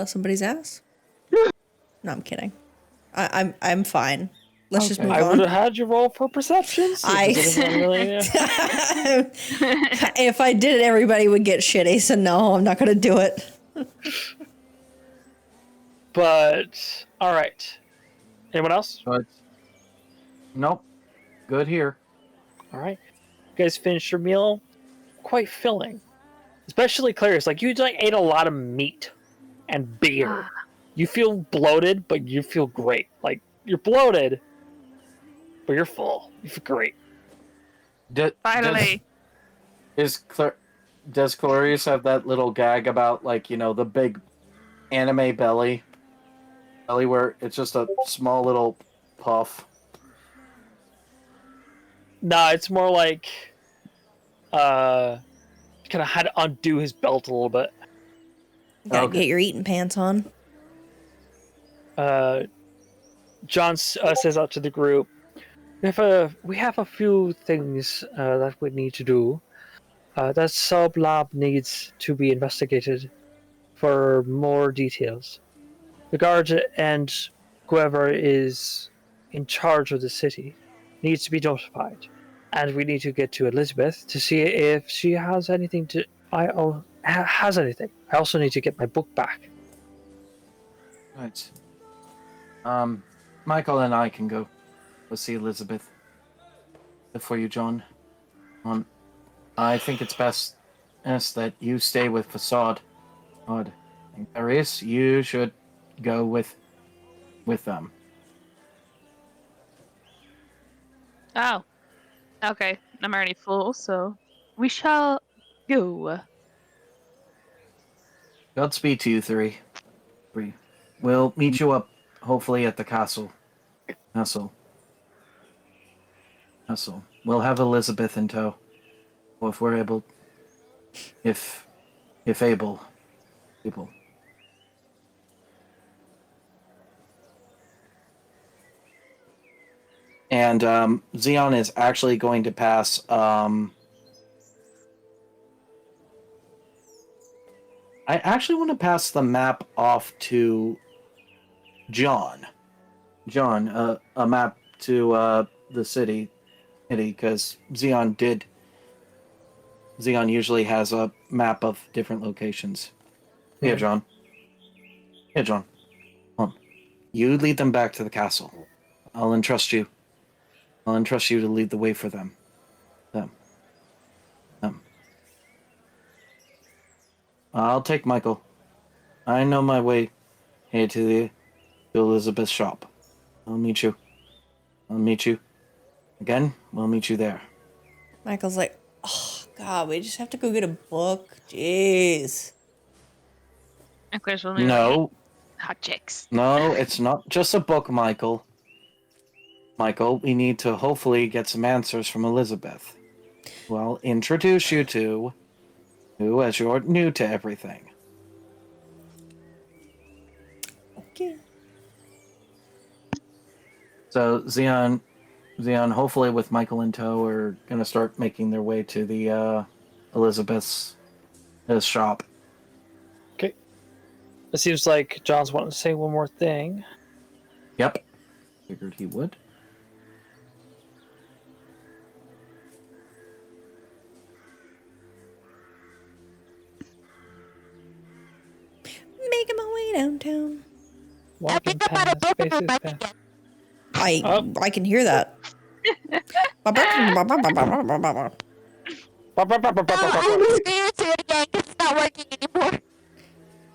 somebody's ass. No, I'm kidding. I'm fine. Let's just Okay. move I would on. have had you roll for perception. See if there's anyone really- If I did it, everybody would get shitty. So no, I'm not gonna do it. But all right. Anyone else? But nope. Good here. All right. You guys finished your meal. Quite filling, especially Clarice. Like you like ate a lot of meat and beer. You feel bloated, but you feel great. Like you're bloated, but you're full. You feel great. Finally. Does Clarice have that little gag about like the big anime belly where it's just a small little puff? Nah, it's more like kind of had to undo his belt a little bit. Gotta Okay. get your eating pants on. John says out to the group, we have a few things that we need to do. That sub lab needs to be investigated for more details. The guards and whoever is in charge of the city needs to be notified, and we need to get to Elizabeth to see if she has anything to. Has anything. I also need to get my book back. Right. Michael and I can go see Elizabeth. For you, John. I think it's best that you stay with Facade. And Clarice, you should go with them. Oh. Okay. I'm already full, so we shall go. Godspeed to you three. We'll meet you up, hopefully, at the castle. Castle. We'll have Elizabeth in tow. Or if we're able. If able. People. And Xeon is actually going to pass. I actually want to pass the map off to John. John, a map to the city, because Xeon usually has a map of different locations. Here, John. Here, John. Come on. You lead them back to the castle. I'll entrust you. I'll entrust you to lead the way for them. Them. I'll take Michael. I know my way here to Elizabeth's shop. I'll meet you. I'll meet you. Again, we'll meet you there. Michael's like, oh, God, we just have to go get a book. Jeez. Of course, we'll meet No, hot chicks. no, it's not just a book, Michael. Michael, we need to hopefully get some answers from Elizabeth, who I'll introduce you to, who, as you're new to everything. Okay. So Xeon, hopefully with Michael in tow, are gonna start making their way to the Elizabeth's shop. Okay. It seems like John's wanting to say one more thing. Yep. Figured he would. Making my way downtown. Walking past spaces past. I can hear that.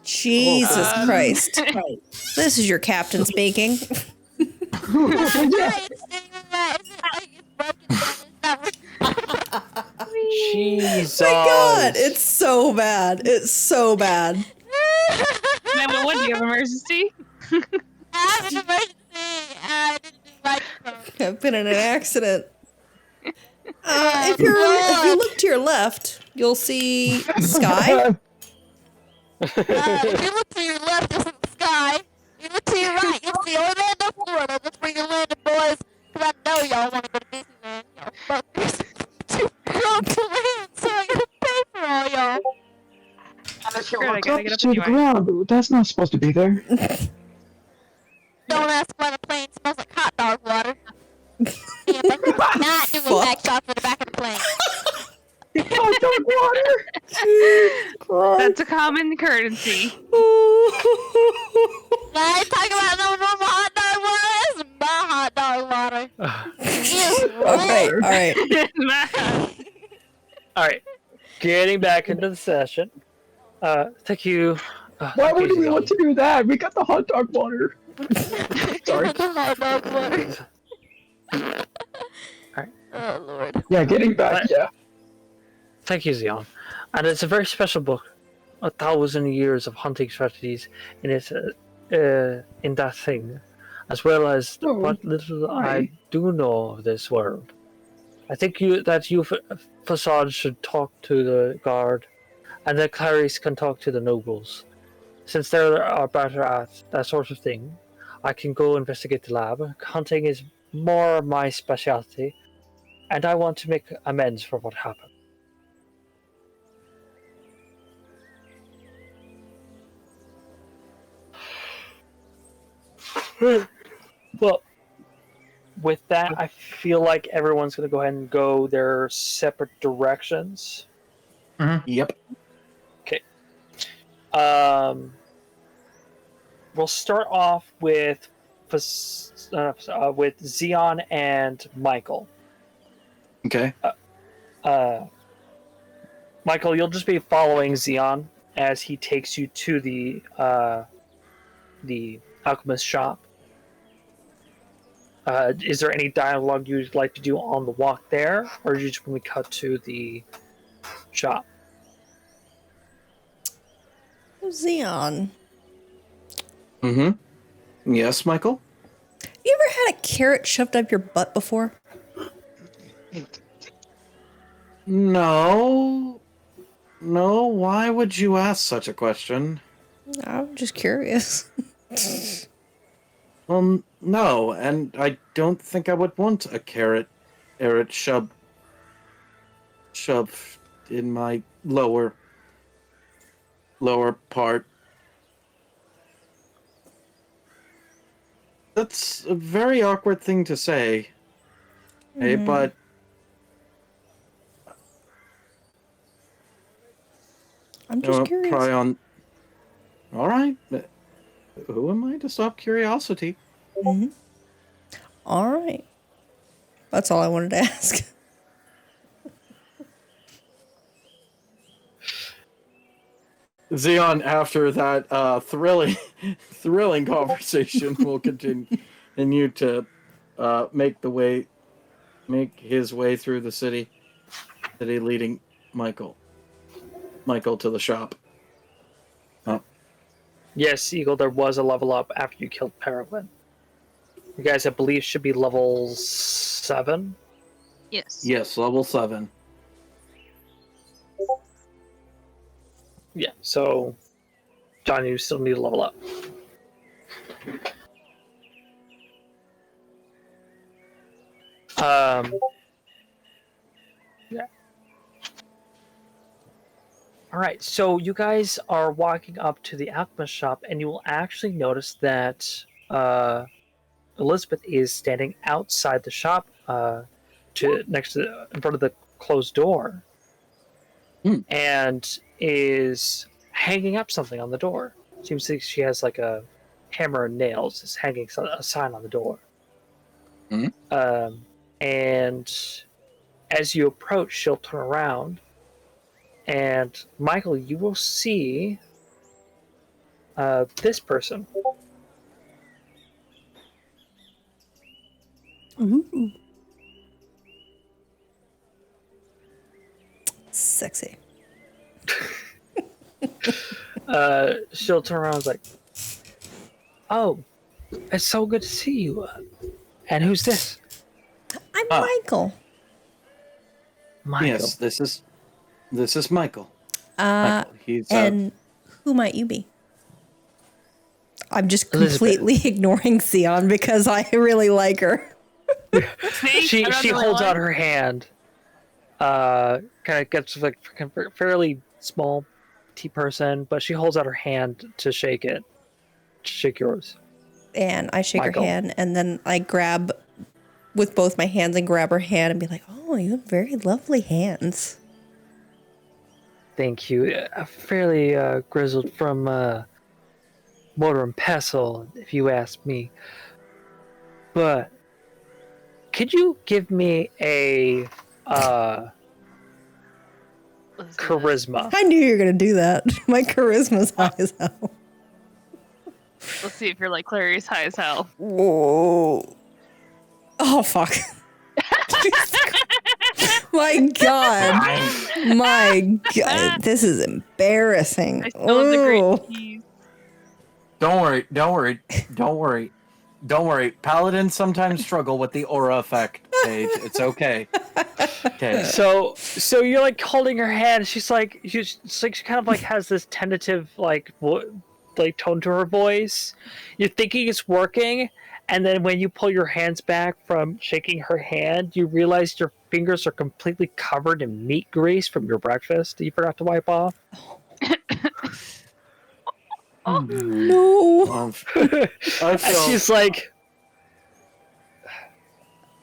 Jesus Christ. This is your captain speaking. Jesus. My God, it's so bad. It's so bad. 911, do you have an emergency? I've been in an accident. If you look to your left, you'll see sky. If you look to your left, you'll see the sky. You look to your right, you'll see Orlando, Florida. That's where you're landing, boys. Because I know y'all want to go to Disneyland. Y'all fuckers. Too broke to land, so I gotta pay for all y'all. Good, I gotta get up To the anyway. ground. That's not supposed to be there. Don't ask why the plane smells like hot dog water. Yeah, but not doing back shots for the back of the plane. Hot dog water. That's a common courtesy. I ain't talking about no normal hot dog water. This is my hot dog water. All right. All right. Getting back into the session. Thank you. Why thank would you, we Xeon. want to do that? We got the hot dog water. Sorry. Hot dog water. Alright. Oh, Lord. Yeah, getting back. Yeah. Thank you, Xeon. And it's a very special book. 1,000 years of hunting strategies in it, in that thing, as well as Oh, what little I right. do know of this world. I think you Facade should talk to the guard, and the Clarice can talk to the nobles. Since they are better at that sort of thing, I can go investigate the lab. Hunting is more my specialty, and I want to make amends for what happened. Well, with that, I feel like everyone's going to go ahead and go their separate directions. Yep. We'll start off with Xeon and Michael. Okay. Michael, you'll just be following Xeon as he takes you to the alchemist shop. Is there any dialogue you'd like to do on the walk there, or do you just want to cut to the shop? Xeon, Mm-hmm. Yes, Michael? you ever had a carrot shoved up your butt before? No. No, why would you ask such a question? I'm just curious. Well, no, and I don't think I would want a carrot shoved in my lower part. That's a very awkward thing to say. Hey, but I'm just curious. Pry on. All right. Who am I to stop curiosity? All right. That's all I wanted to ask. Xeon, after that thrilling conversation, will continue continue to make his way through the city, leading Michael to the shop. Oh. Yes, Eagle, there was a level up after you killed Peregrine. You guys, I believe, should be level 7. Yes. Yes, level 7. Yeah, so John, you still need to level up. Yeah. All right, so you guys are walking up to the alchemist shop, and you will actually notice that Elizabeth is standing outside the shop, in front of the closed door, and is hanging up something on the door. Seems like she has like a hammer and nails, is hanging a sign on the door. And as you approach, she'll turn around, and Michael, you will see this person. Ooh. Sexy. She'll turn around and is like, "Oh, it's so good to see you. And who's this?" I'm Michael. Michael. Yes, this is Michael. Michael. He's and who might you be? I'm just completely ignoring Sion because I really like her. she holds out her hand. Kind of gets like a fairly small, petite person, but she holds out her hand to shake it. To shake yours. And I shake Michael. her hand, and then I grab with both my hands and grab her hand and be like, "Oh, you have very lovely hands." Thank you. Fairly grizzled from mortar and pestle, if you ask me. But could you give me a charisma? I knew you were gonna do that. My charisma's high as hell. Let's see if you're like Clary's high as hell. Whoa. Oh, fuck. My God. My God. This is embarrassing. I still have the Oh. great keys. Don't worry. Paladins sometimes struggle with the aura effect, Paige. It's okay. Okay. So you're like holding her hand. She's like she kind of like has this tentative like tone to her voice. You're thinking it's working, and then when you pull your hands back from shaking her hand, you realize your fingers are completely covered in meat grease from your breakfast that you forgot to wipe off. No. And she's like,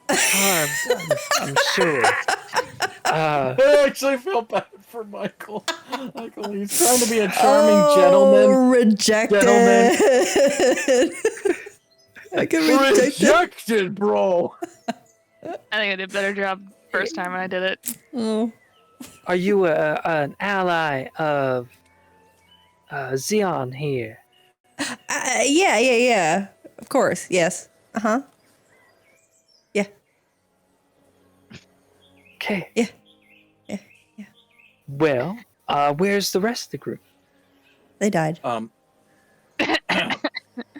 I'm sure. I actually feel bad for Michael. He's trying to be a charming gentleman. Rejected. I can Rejected, bro. I think I did a better job first time when I did it. Oh. Are you an ally of Xeon here? Yeah. Of course, yes. Uh-huh. Yeah. Okay. Yeah. Well, where's the rest of the group? They died.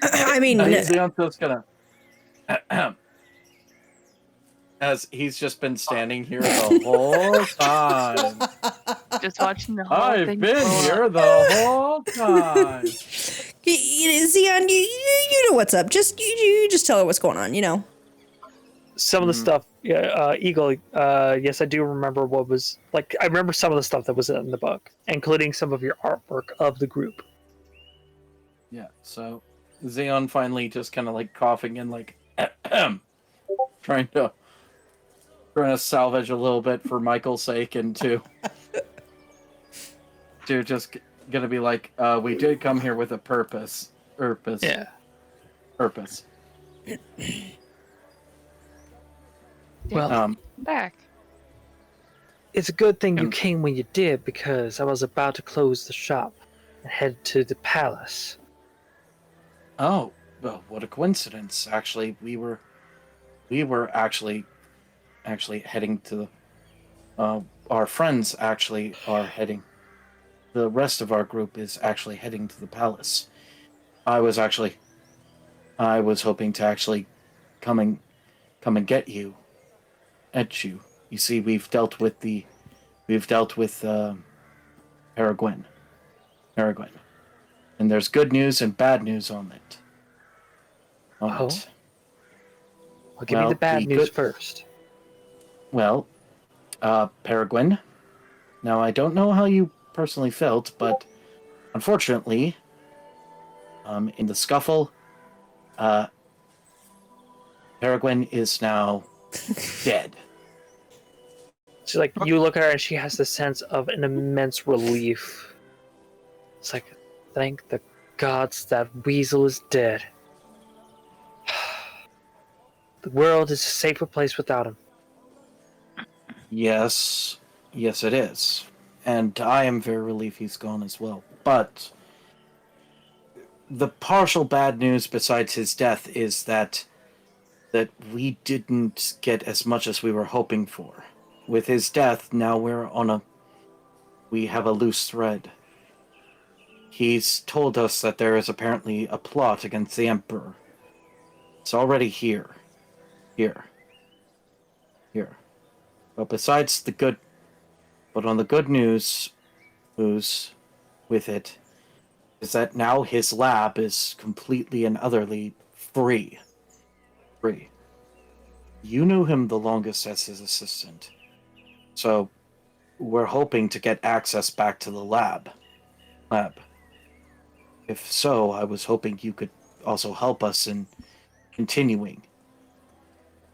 I mean, Leon's just gonna, as he's just been standing here the whole time. Just watching the whole I've thing. been here the whole time. Xian, you know what's up. Just you just tell her what's going on. You know. Some of the stuff, Eagle. Yes, I do remember what was like. I remember some of the stuff that was in the book, including some of your artwork of the group. Yeah. So Xeon finally just kind of like coughing and like trying to salvage a little bit for Michael's sake and to just gonna be like, we did come here with a purpose. Yeah. Purpose. Well, Back. it's a good thing you came when you did, because I was about to close the shop and head to the palace. Oh, well, what a coincidence! Actually, we were actually heading to the. Our friends actually are heading. The rest of our group is actually heading to the palace. I was actually. I was hoping to actually come and get you. At you. You see, we've dealt with Peregrine. Peregrine. And there's good news and bad news on it. On Oh? it. Well, give me the bad news first. Well, Peregrine. Now, I don't know how you personally felt, but unfortunately, in the scuffle, uh, Peregrine is now dead. She's like, you look at her and she has the sense of an immense relief. It's like, thank the gods that Weasel is dead. The world is a safer place without him. Yes, yes, it is. And I am very relieved he's gone as well. But the partial bad news besides his death is that we didn't get as much as we were hoping for. With his death, now we have a loose thread. He's told us that there is apparently a plot against the Emperor. It's already here. Here. But besides the good... But on the good news, who's with it, is that now his lab is completely and utterly free. Free. You knew him the longest as his assistant. So, we're hoping to get access back to the lab. If so, I was hoping you could also help us in continuing.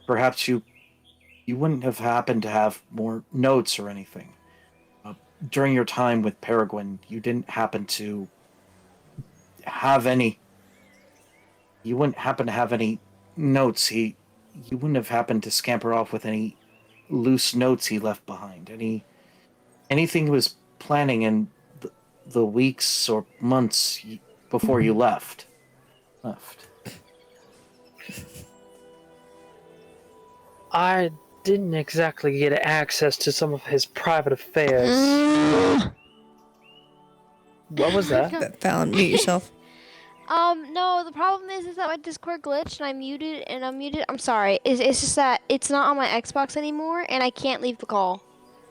Perhaps you wouldn't have happened to have more notes or anything. During your time with Peregrine, you didn't happen to have any... You wouldn't happen to have any notes. You wouldn't have happened to scamper off with any loose notes he left behind. Anything he was planning in the weeks or months before you left. I didn't exactly get access to some of his private affairs. What was that? Fallon, mute yourself. No, the problem is that my Discord glitched and I muted and unmuted. I'm sorry. It's just that it's not on my Xbox anymore and I can't leave the call.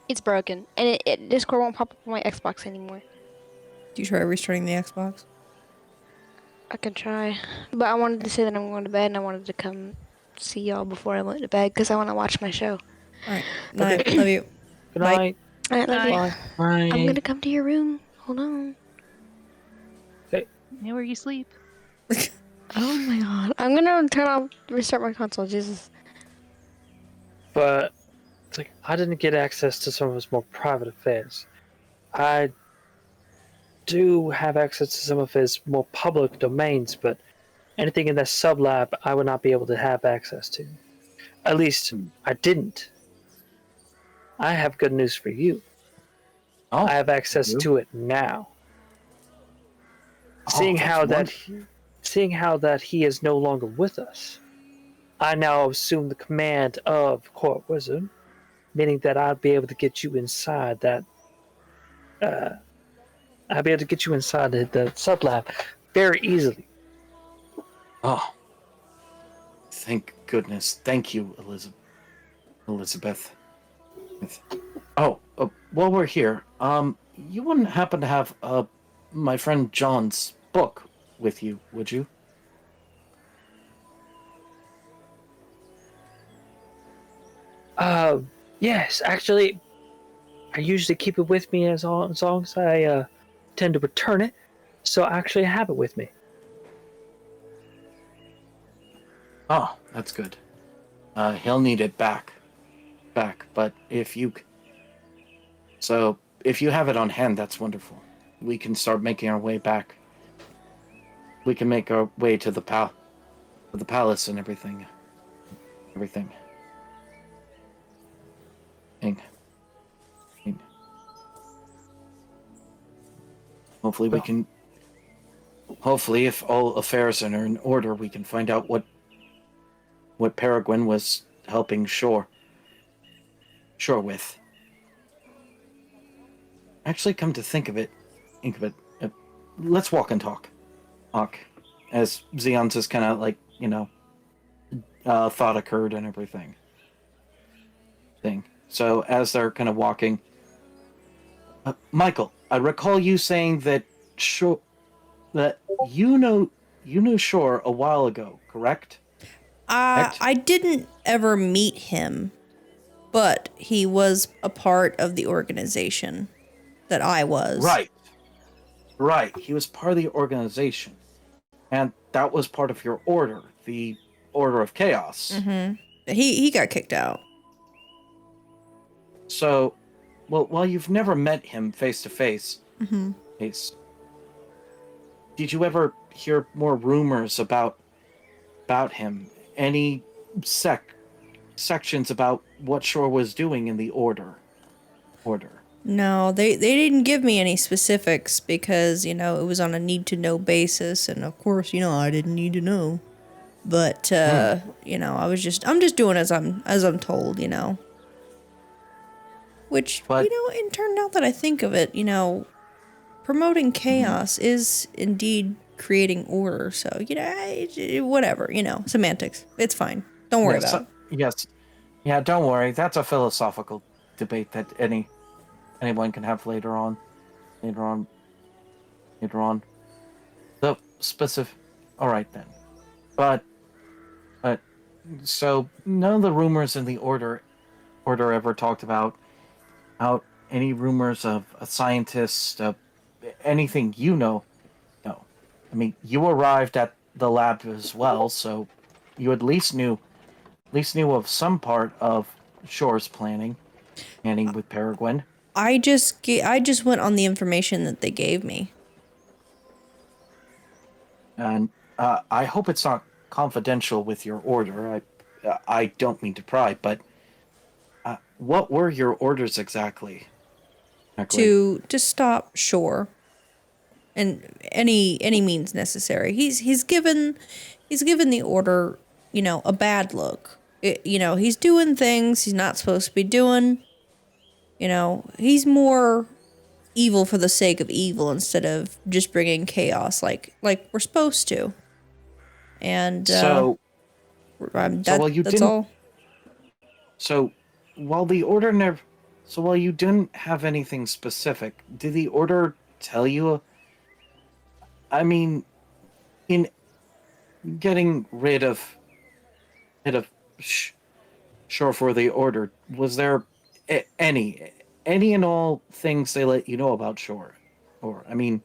It's broken and Discord won't pop up on my Xbox anymore. Do you try restarting the Xbox? I can try, but I wanted to say that I'm going to bed and I wanted to come see y'all before I went to bed because I want to watch my show. All right. Night. Love you. Good Bye. night. All right, love you. Bye. I'm gonna come to your room. Hold on. Know where you sleep. Oh my god. I'm gonna restart my console. Jesus. But it's like, I didn't get access to some of his more private affairs. I do have access to some of his more public domains, but anything in that sublab I would not be able to have access to. At least I didn't. I have good news for you. Oh, I have access you? to it now. Oh, Seeing that's how that he is no longer with us, I now assume the command of Court Wizard, meaning that I'll be able to get you inside that. I'll be able to get you inside the sublab very easily. Oh. Thank goodness. Thank you, Elizabeth. Oh, while we're here, you wouldn't happen to have my friend John's book with you, would you? Yes, actually, I usually keep it with me as long as I tend to return it. So actually, I have it with me. Oh, that's good. He'll need it back. But if you have it on hand, that's wonderful. We can start making our way back. We can make our way to the palace and everything. Hopefully we can hopefully, if all affairs are in order, we can find out what Peregrine was helping Shore with. Actually, come to think of it, let's walk and talk. As Xeon's just kind of like, thought occurred and everything. So as they're kind of walking, Michael, I recall you saying that you knew Shore a while ago, correct? Correct? I didn't ever meet him, but he was a part of the organization that I was. Right. He was part of the organization, and that was part of your order, the Order of Chaos. Mm-hmm. He got kicked out. So, well, while you've never met him face to face, did you ever hear more rumors about him? Any sections about what Shore was doing in the order? No, they didn't give me any specifics because, it was on a need to know basis, and of course, I didn't need to know. But I'm just doing as I'm told, Which, But, it turned out that I think of it, promoting chaos is indeed creating order. So, whatever, semantics. It's fine. Don't worry about it. Yes. Yeah, don't worry. That's a philosophical debate that anyone can have later on. The specific. All right then. But so none of the rumors in the order ever talked about any rumors of a scientist, anything No. I mean, you arrived at the lab as well, so you at least knew of some part of Shore's planning with Peregrine. I just went on the information that they gave me. And I hope it's not confidential with your order. I don't mean to pry, but what were your orders exactly? To stop Shore, and any means necessary. He's given the order, a bad look. He's doing things he's not supposed to be doing. He's more evil for the sake of evil instead of just bringing chaos like we're supposed to. And so that's all. So while you didn't have anything specific, did the order tell you? I mean, in getting rid of Shore for the order, was there any and all things they let you know about Shore? Or, I mean,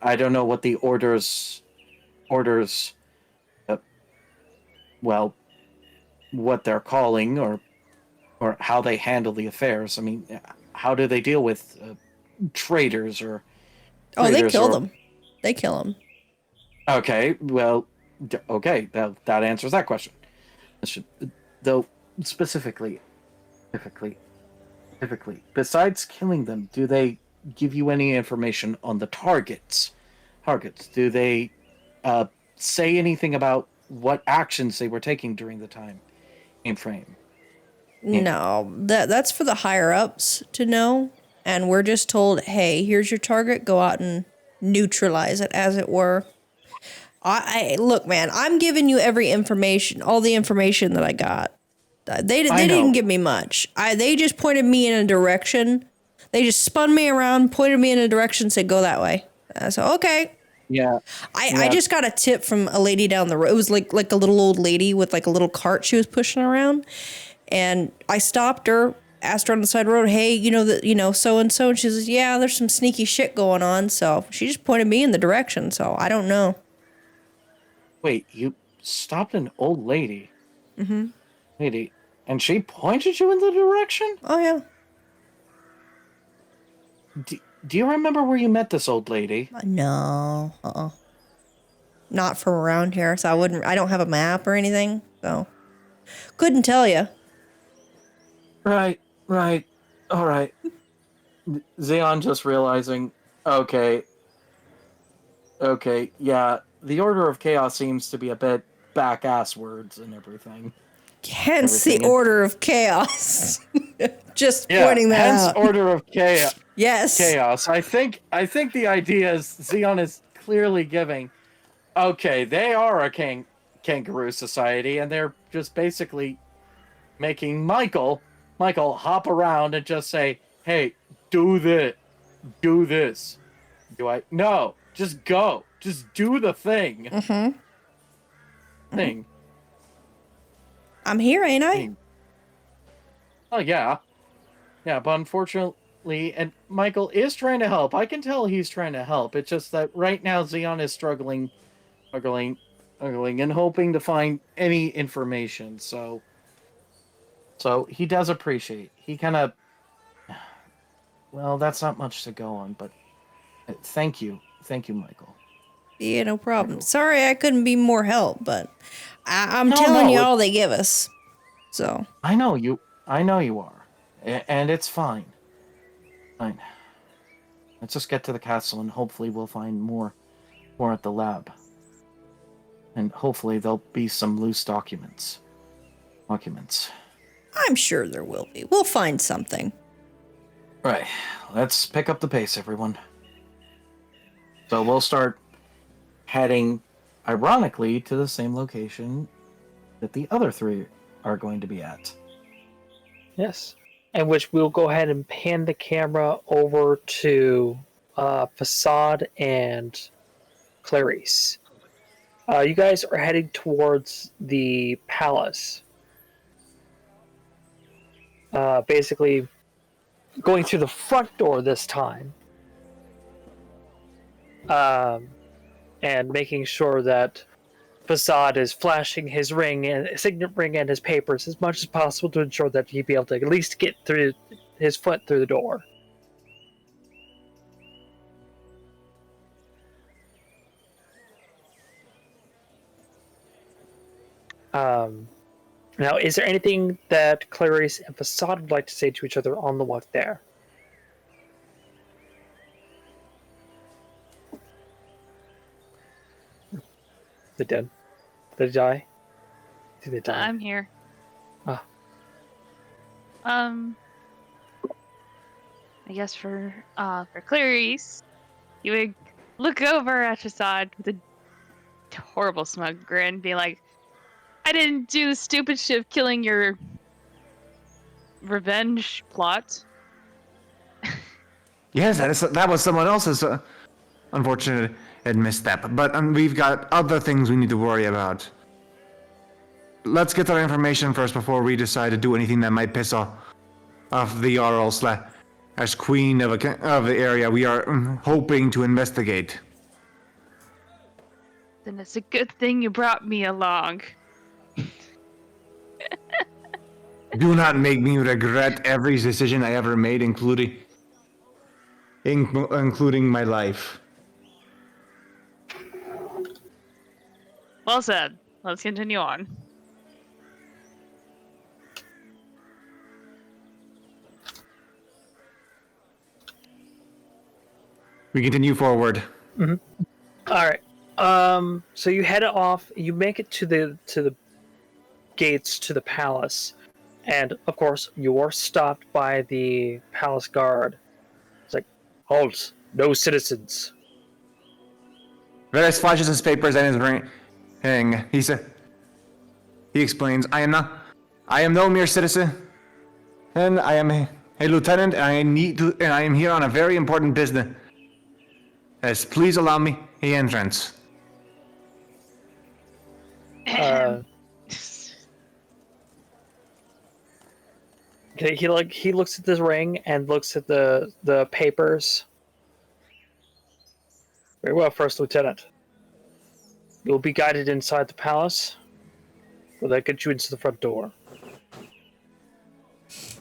I don't know what the orders, what they're calling or how they handle the affairs. I mean, how do they deal with traitors or? They kill them. They kill them. Okay, well, okay, that answers that question. Though specifically, besides killing them, do they give you any information on the targets? Do they say anything about what actions they were taking during the time frame? No, that's for the higher ups to know, and we're just told, hey, here's your target, go out and neutralize it, as it were. I look, man, I'm giving you all the information that I got. They didn't give me much. They just pointed me in a direction. They just spun me around, pointed me in a direction, said go that way. So okay. Yeah. I just got a tip from a lady down the road. It was like a little old lady with like a little cart she was pushing around. And I stopped her, asked her on the side of the road, hey, so and so. And she says, yeah, there's some sneaky shit going on. So she just pointed me in the direction. So I don't know. Wait, you stopped an old lady? Mm-hmm. Lady, and she pointed you in the direction? Oh, yeah. Do you remember where you met this old lady? No. Not from around here, so I don't have a map or anything, so couldn't tell you. Right. All right. Xeon just realizing, okay, Okay, yeah, the Order of Chaos seems to be a bit back-ass words and everything. Hence the Everything in- order of chaos. Just Yeah, pointing that hence out. Order of Chaos. Yes. I think the idea is Xeon is clearly giving. Okay, they are a kangaroo society, and they're just basically making Michael hop around and just say, "Hey, do this, do this." Do I? No, just go, just do the thing. Mm-hmm. Thing. I'm here, ain't I? Thing. Oh yeah, yeah, but unfortunately, and Michael is trying to help. I can tell he's trying to help. It's just that right now Xeon is struggling, and hoping to find any information. So he does appreciate. He kind of, well, that's not much to go on, but thank you, Michael. Yeah, no problem. Michael. Sorry I couldn't be more help, but I'm No, telling you no, all they give us. So. I know you are, and it's fine. Fine. Let's just get to the castle, and hopefully we'll find more at the lab. And hopefully there'll be some loose documents. I'm sure there will be. We'll find something. Right. Let's pick up the pace, everyone. So we'll start heading, ironically, to the same location that the other three are going to be at. Yes. In which we'll go ahead and pan the camera over to Facade and Clarice. You guys are heading towards the palace. Basically, going through the front door this time. And making sure that Facade is flashing his signet ring and his papers as much as possible to ensure that he'd be able to at least get through his foot through the door. Now, is there anything that Clarice and Facade would like to say to each other on the walk there? They dead? Did they die? Did they die? I'm here. Ah. I guess for Clarice, you would look over at Assad with a horrible smug grin, be like, "I didn't do the stupid shit of killing your revenge plot." Yes, that was someone else's unfortunate misstep. But we've got other things we need to worry about. Let's get our information first before we decide to do anything that might piss off the Jarl as queen of the area we are hoping to investigate. Then it's a good thing you brought me along. Do not make me regret every decision I ever made, including my life. Well said. Let's continue on. We continue forward. Mm-hmm. All right. So you head off. You make it to the gates to the palace, and of course you are stopped by the palace guard. It's like, halt! No citizens. Varys flashes his papers and his ring. He explains, I am no mere citizen, and I am a lieutenant, and I am here on a very important business. Yes, please allow me entrance. Okay, he looks at this ring and looks at the papers. Very well, First Lieutenant. You will be guided inside the palace. Will that get you into the front door?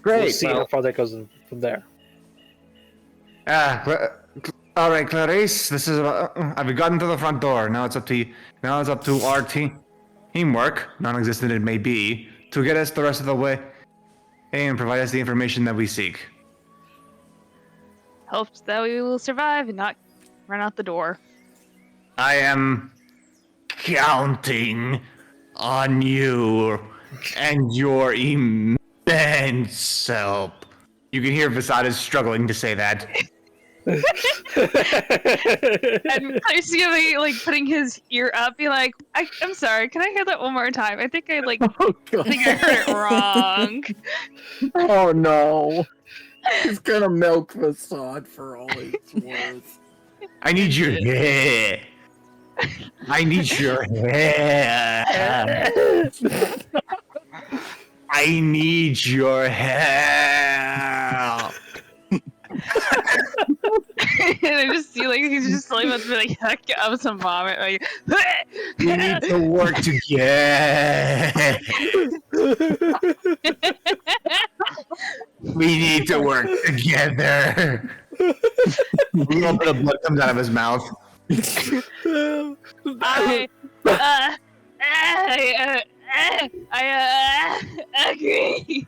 Great. We'll see how far that goes from there. All right, Clarice. This is. I've gotten to the front door. Now it's up to you. Now it's up to our teamwork, non-existent it may be, to get us the rest of the way and provide us the information that we seek. Hopes that we will survive and not run out the door. I am counting on you and your immense help. You can hear Vasada's struggling to say that. And Clay like putting his ear up, be like, I'm sorry, can I hear that one more time? I think I Oh god. think I heard it wrong. Oh no. He's gonna milk Facade for all it's worth. I need your hair. I need your hair. I need your hair. And I just see like he's just like about to be like heck up some vomit, like We need to work together. We need to work together. A little bit of blood comes out of his mouth. I agree.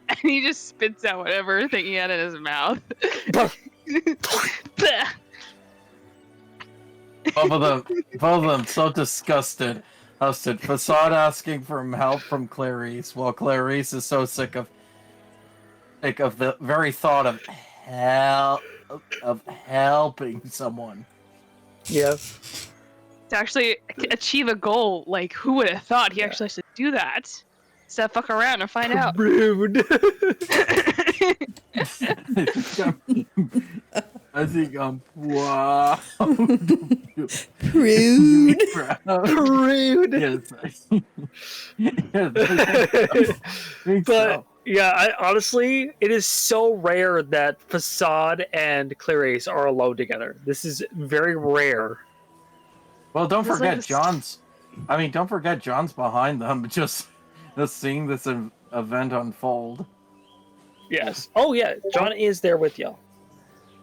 And he just spits out whatever thing he had in his mouth. Both of them so disgusted. Facade asking for help from Clarice, while Clarice is so sick of the very thought of helping someone. Yeah. To actually achieve a goal, like who would have thought he actually has to do that? So fuck around and find out. Rude. I think I'm wow. Rude. Rude. Yes. But yeah, honestly, it is so rare that Facade and Clarice are alone together. This is very rare. Well, don't It's forget like John's. I mean, don't forget John's behind them. Just seeing this event unfold. Yes. Oh yeah, John is there with y'all.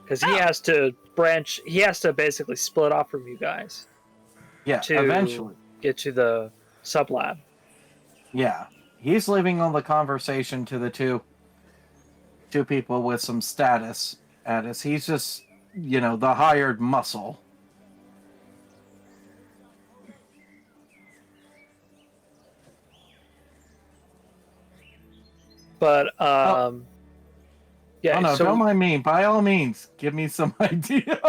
Because he has to branch. He has to basically split off from you guys. Yeah, To eventually. get to the sub lab. Yeah, he's leaving all the conversation to the two people with some status. He's just, the hired muscle. But yeah. Oh no, so don't mind me. By all means, give me some idea.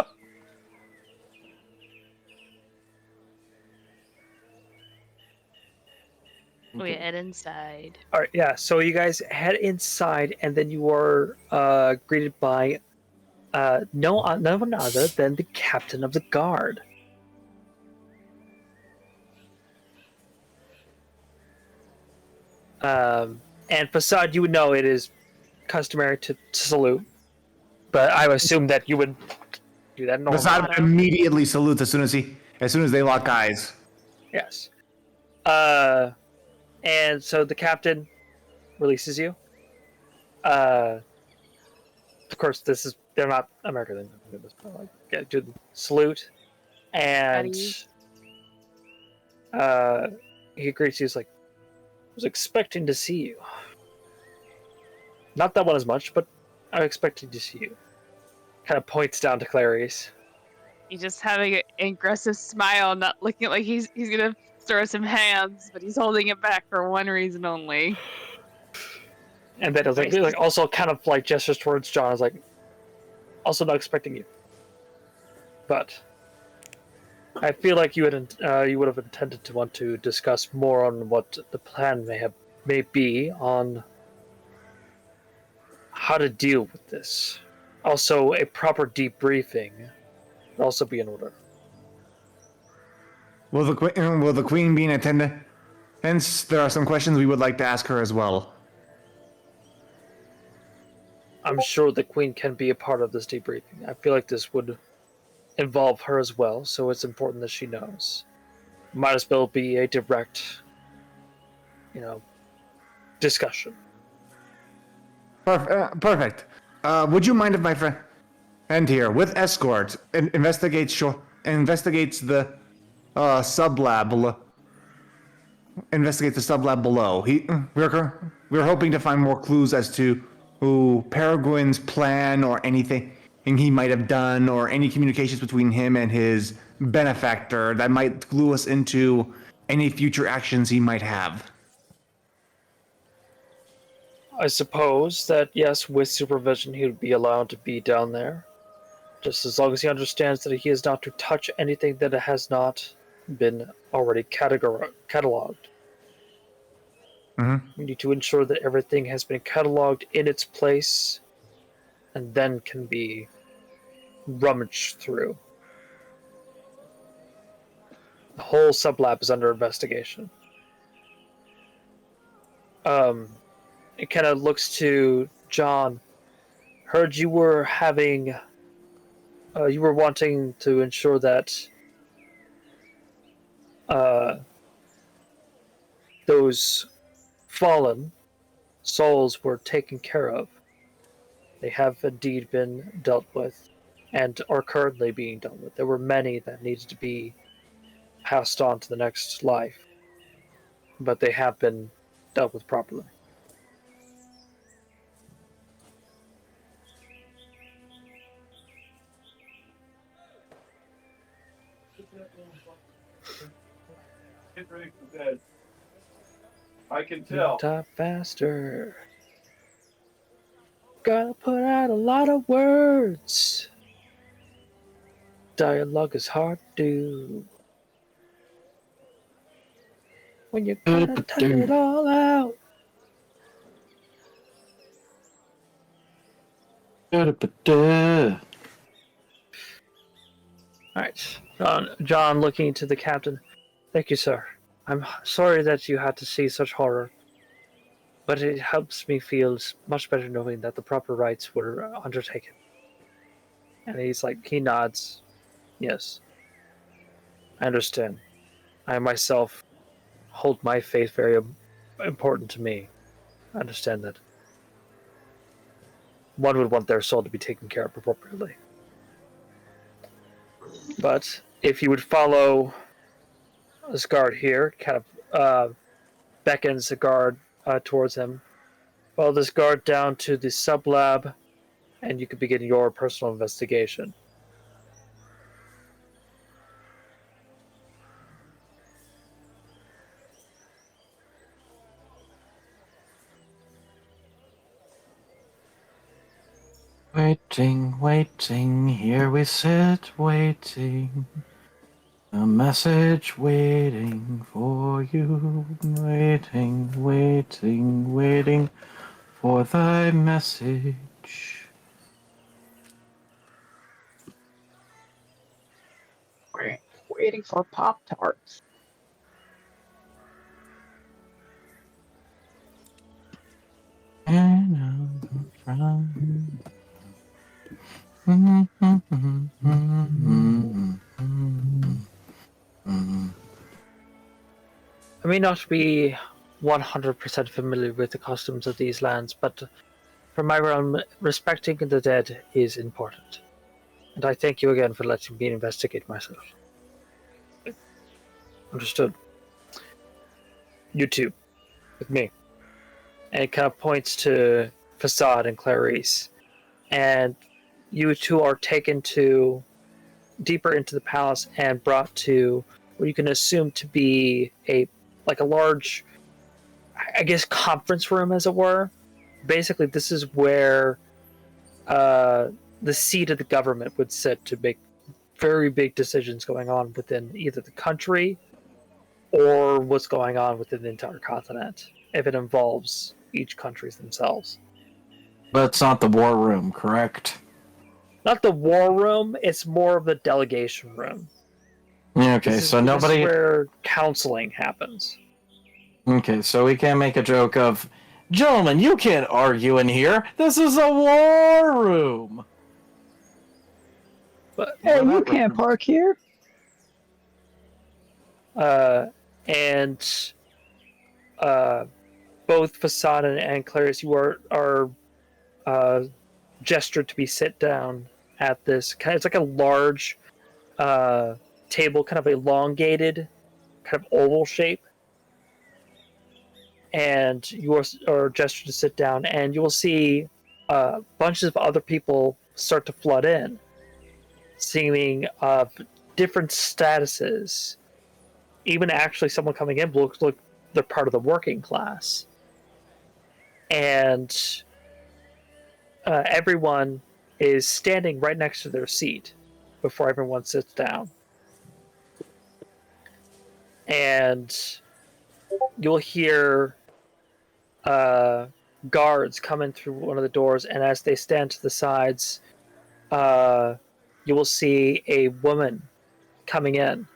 We head inside. all right, yeah. So you guys head inside, and then you are greeted by no one other than the captain of the guard. And Facade, you would know it is customary to salute, but I would assume that you would do that normally. Vasada immediately salutes as soon as they lock eyes. Yes. And so the captain releases you. Of course, they're not American. Do the salute, and he greets you. He's like, "I was expecting to see you. Not that one as much, but I expected to see you." Kind of points down to Clarice. He's just having an aggressive smile, not looking like he's gonna throw some hands, but he's holding it back for one reason only. And then it's like also kind of like gestures towards John. I was like, also not expecting you, but I feel like you would have intended to want to discuss more on what the plan may be on how to deal with this. Also, a proper debriefing would also be in order. Will the queen be in attendance? Hence, there are some questions we would like to ask her as well. I'm sure the queen can be a part of this debriefing. I feel like this would involve her as well, so it's important that she knows. Might as well be a direct, discussion. Perfect. Would you mind if my friend here, with escort, investigates the sub lab below? Investigates the sub lab below. We're hoping to find more clues as to Peregrine's plan or anything he might have done or any communications between him and his benefactor that might clue us into any future actions he might have. I suppose that, yes, with supervision, he would be allowed to be down there. Just as long as he understands that he is not to touch anything that has not been already cataloged. Mm-hmm. We need to ensure that everything has been cataloged in its place and then can be rummaged through. The whole sublab is under investigation. It kind of looks to John. Heard you were having, you were wanting to ensure that those fallen souls were taken care of. They have indeed been dealt with and are currently being dealt with. There were many that needed to be passed on to the next life, but they have been dealt with properly. Get ready for bed. I can tell. Type faster. Gotta put out a lot of words. Dialogue is hard to do. When you gotta type it all out. Alright. John looking to the captain. Thank you, sir. I'm sorry that you had to see such horror, but it helps me feel much better knowing that the proper rites were undertaken. And he's like, he nods. Yes. I understand. I myself hold my faith very important to me. I understand that. One would want their soul to be taken care of appropriately. But if you would follow this guard here, kind of beckons the guard towards him. Follow this guard down to the sublab, and you can begin your personal investigation. Waiting, waiting, here we sit, waiting. A message waiting for you. Waiting, waiting, waiting for thy message. We're waiting for Pop-Tarts. And I'm from... I may not be 100% familiar with the customs of these lands, but for my realm, respecting the dead is important. And I thank you again for letting me investigate myself. Understood. You two, with me. And it kind of points to Facade and Clarice. And you two are taken to deeper into the palace and brought to what you can assume to be a large, I guess, conference room, as it were. Basically, this is where the seat of the government would sit to make very big decisions going on within either the country or what's going on within the entire continent, if it involves each countries themselves. But it's not the war room, correct? Not the war room, it's more of the delegation room. Okay, so nobody... This is where counseling happens. Okay, so we can't make a joke of, gentlemen, you can't argue in here. This is a war room. But Hey, you can't park here. And both Facade and Clarice, you are gestured to be sit down at this. It's like a large table, kind of elongated, kind of oval shape. And you are gestured to sit down, and you will see bunches of other people start to flood in, seeming of different statuses. Even actually, someone coming in looks like they're part of the working class, and everyone is standing right next to their seat before everyone sits down. And you'll hear guards come in through one of the doors, and as they stand to the sides, you will see a woman coming in.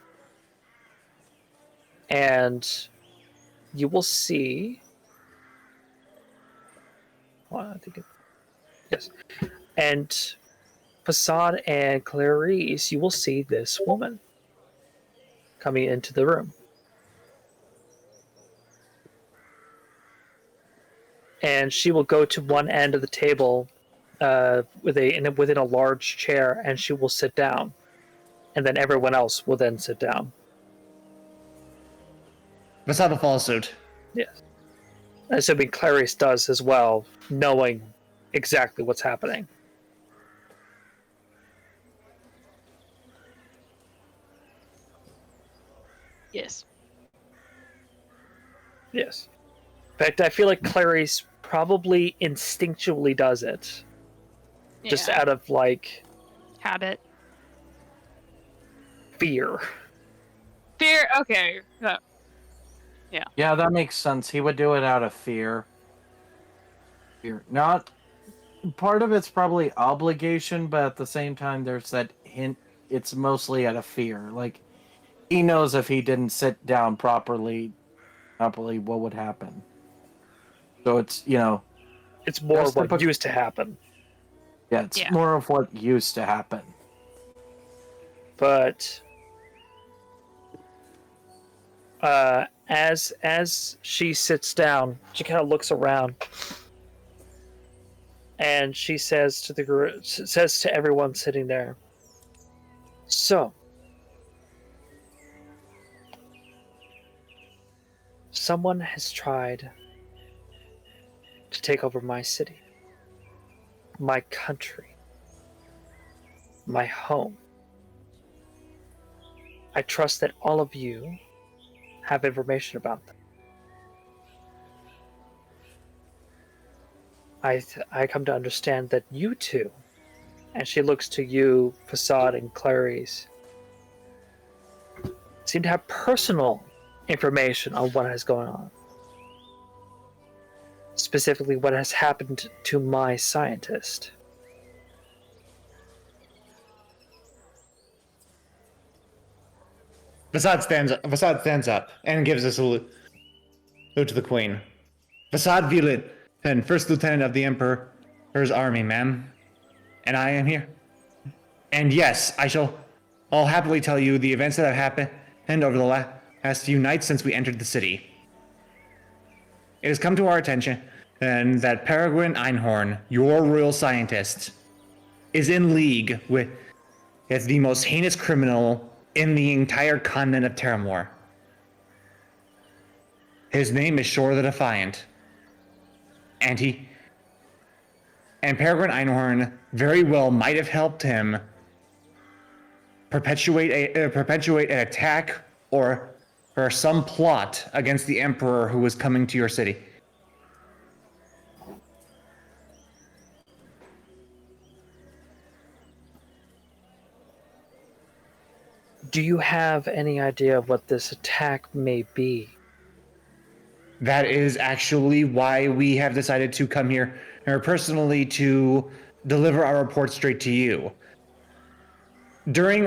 And you will see... Well, I think yes. And Facade and Clarice, you will see this woman coming into the room. And she will go to one end of the table within a large chair, and she will sit down. And then everyone else will then sit down. Facade will follow suit. Yes. Assuming Clarice does as well, knowing exactly what's happening. Yes. Yes. In fact, I feel like Clarice probably instinctually does it. Just Yeah. out of, like, Habit. fear. Fear. Okay. Yeah, that makes sense. He would do it out of fear. Fear. Not part of it's probably obligation, but at the same time there's that hint it's mostly out of fear. Like he knows if he didn't sit down properly what would happen. So it's, It's more That's what typical- used to happen. yeah, it's Yeah. more of what used to happen. But as she sits down, she kind of looks around, and she says to everyone sitting there, "So, someone has tried to take over my city, my country, my home. I trust that all of you have information about them. I come to understand that you two," and she looks to you, Facade and Clarice, "seem to have personal information on what is going on. Specifically, what has happened to my scientist." Facade stands up and gives a salute to the Queen. Facade Vilet, and First Lieutenant of the Emperor's army, ma'am. And I am here. And yes, I'll happily tell you the events that have happened over the last few nights since we entered the city. It has come to our attention and that Peregrine Einhorn, your royal scientist, is in league with the most heinous criminal in the entire continent of Terramore. His name is Shore the Defiant. And Peregrine Einhorn very well might have helped him perpetuate an attack or some plot against the Emperor who was coming to your city. Do you have any idea of what this attack may be? That is actually why we have decided to come here personally to deliver our report straight to you. During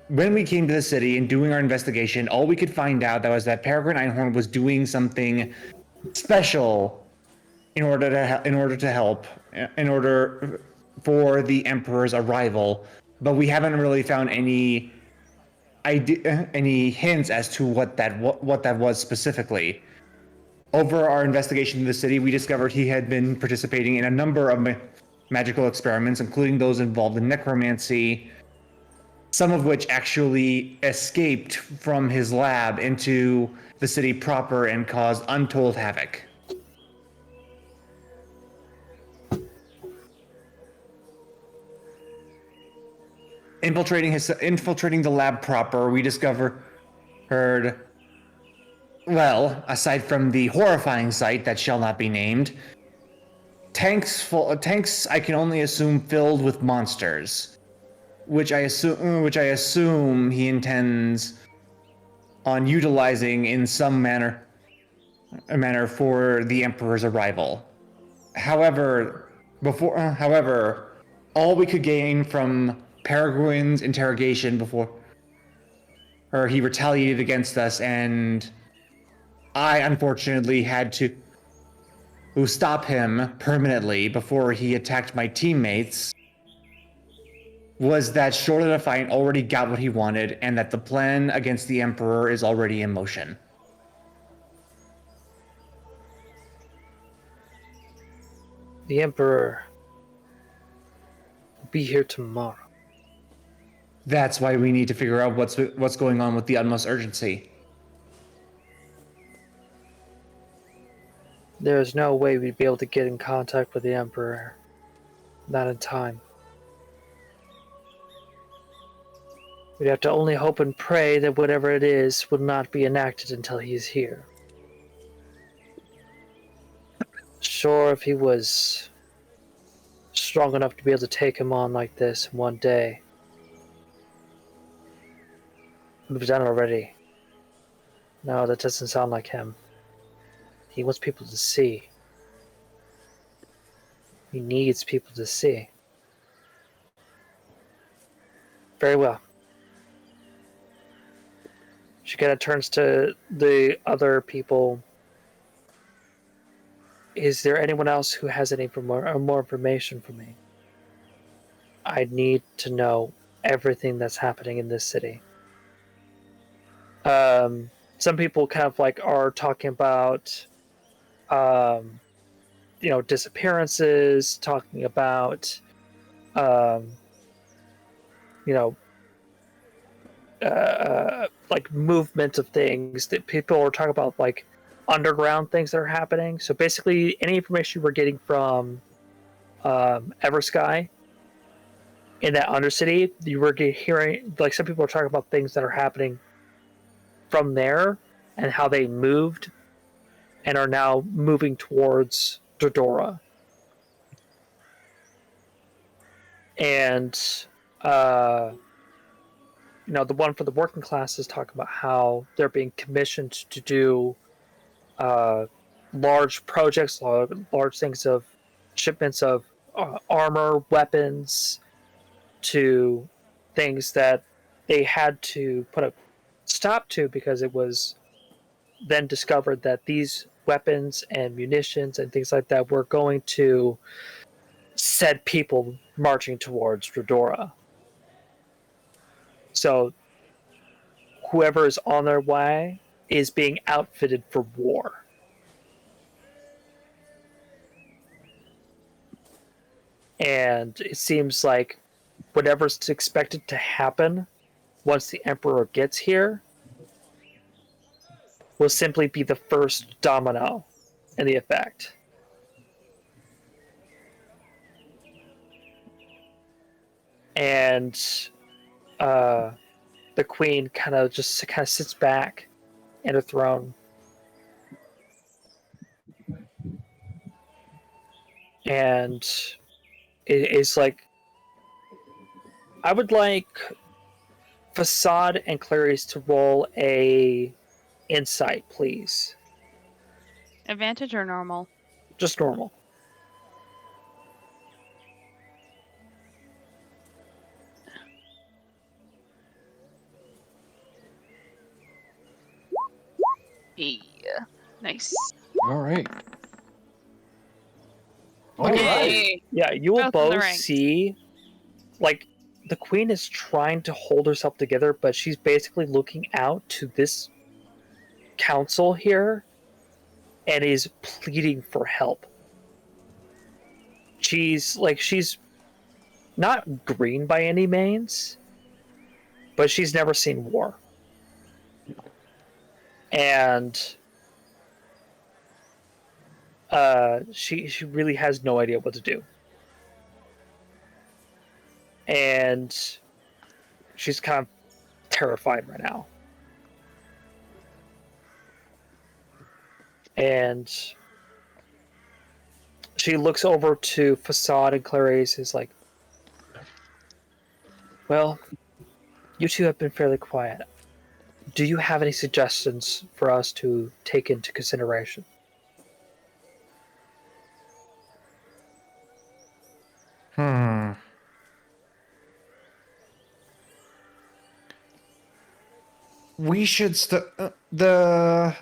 when we came to the city and doing our investigation, all we could find out was that Peregrine Einhorn was doing something special in order for the Emperor's arrival, but we haven't really found any hints as to what that was specifically. Over our investigation in the city, we discovered he had been participating in a number of magical experiments, including those involved in necromancy, some of which actually escaped from his lab into the city proper and caused untold havoc. infiltrating the lab proper, we heard, well, aside from the horrifying sight that shall not be named, tanks I can only assume filled with monsters, which I assume he intends on utilizing in some manner for the Emperor's arrival. However, all we could gain from Peregrine's interrogation before he retaliated against us, and I unfortunately had to stop him permanently before he attacked my teammates, was that Short of the Fight already got what he wanted, and that the plan against the Emperor is already in motion. The Emperor will be here tomorrow. That's why we need to figure out what's going on with the utmost urgency. There's no way we'd be able to get in contact with the Emperor. Not in time. We'd have to only hope and pray that whatever it is will not be enacted until he's here. Sure, if he was strong enough to be able to take him on like this in one day, we've done it already. No, that doesn't sound like him. He wants people to see. He needs people to see. Very well. She kind of turns to the other people. Is there anyone else who has any more information for me? I need to know everything that's happening in this city. Some people kind of like are talking about, disappearances, talking about, like movement of things. That people are talking about, like underground things that are happening. So basically, any information we're getting from Eversky in that Undercity, you were hearing, like, some people are talking about things that are happening from there and how they moved and are now moving towards Dodora. And the one for the working class is talking about how they're being commissioned to do large projects, large things of shipments of armor, weapons, to things that they had to put a stop to because it was then discovered that these weapons and munitions and things like that were going to set people marching towards Dodora. So whoever is on their way is being outfitted for war. And it seems like whatever's expected to happen once the Emperor gets here will simply be the first domino in the effect. And the Queen kind of sits back in her throne. And it is like, I would like Facade and Clarice to roll a insight, please. Advantage or normal? Just normal. Yeah. Nice. All right. Okay. Yeah, you will Both in the both ranks. see, like, the Queen is trying to hold herself together, but she's basically looking out to this council here and is pleading for help. She's not green by any means, but she's never seen war. And she really has no idea what to do. And she's kind of terrified right now. And she looks over to Facade, and Clarice is like, well, you two have been fairly quiet. Do you have any suggestions for us to take into consideration? We should the.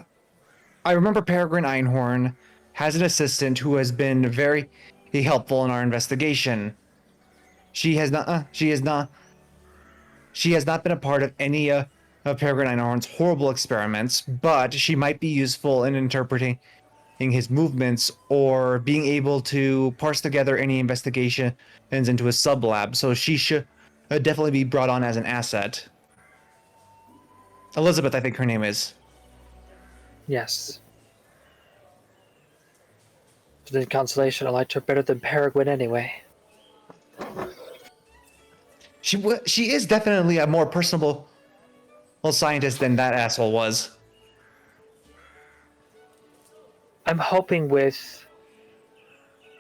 I remember Peregrine Einhorn has an assistant who has been very helpful in our investigation. She has not. She has not. She has not been a part of any of Peregrine Einhorn's horrible experiments, but she might be useful in interpreting his movements or being able to parse together any investigations into a sub-lab. So she should definitely be brought on as an asset. Elizabeth, I think her name is. Yes. In consolation, I liked her better than Peregrine anyway. She is definitely a more personable scientist than that asshole was. I'm hoping with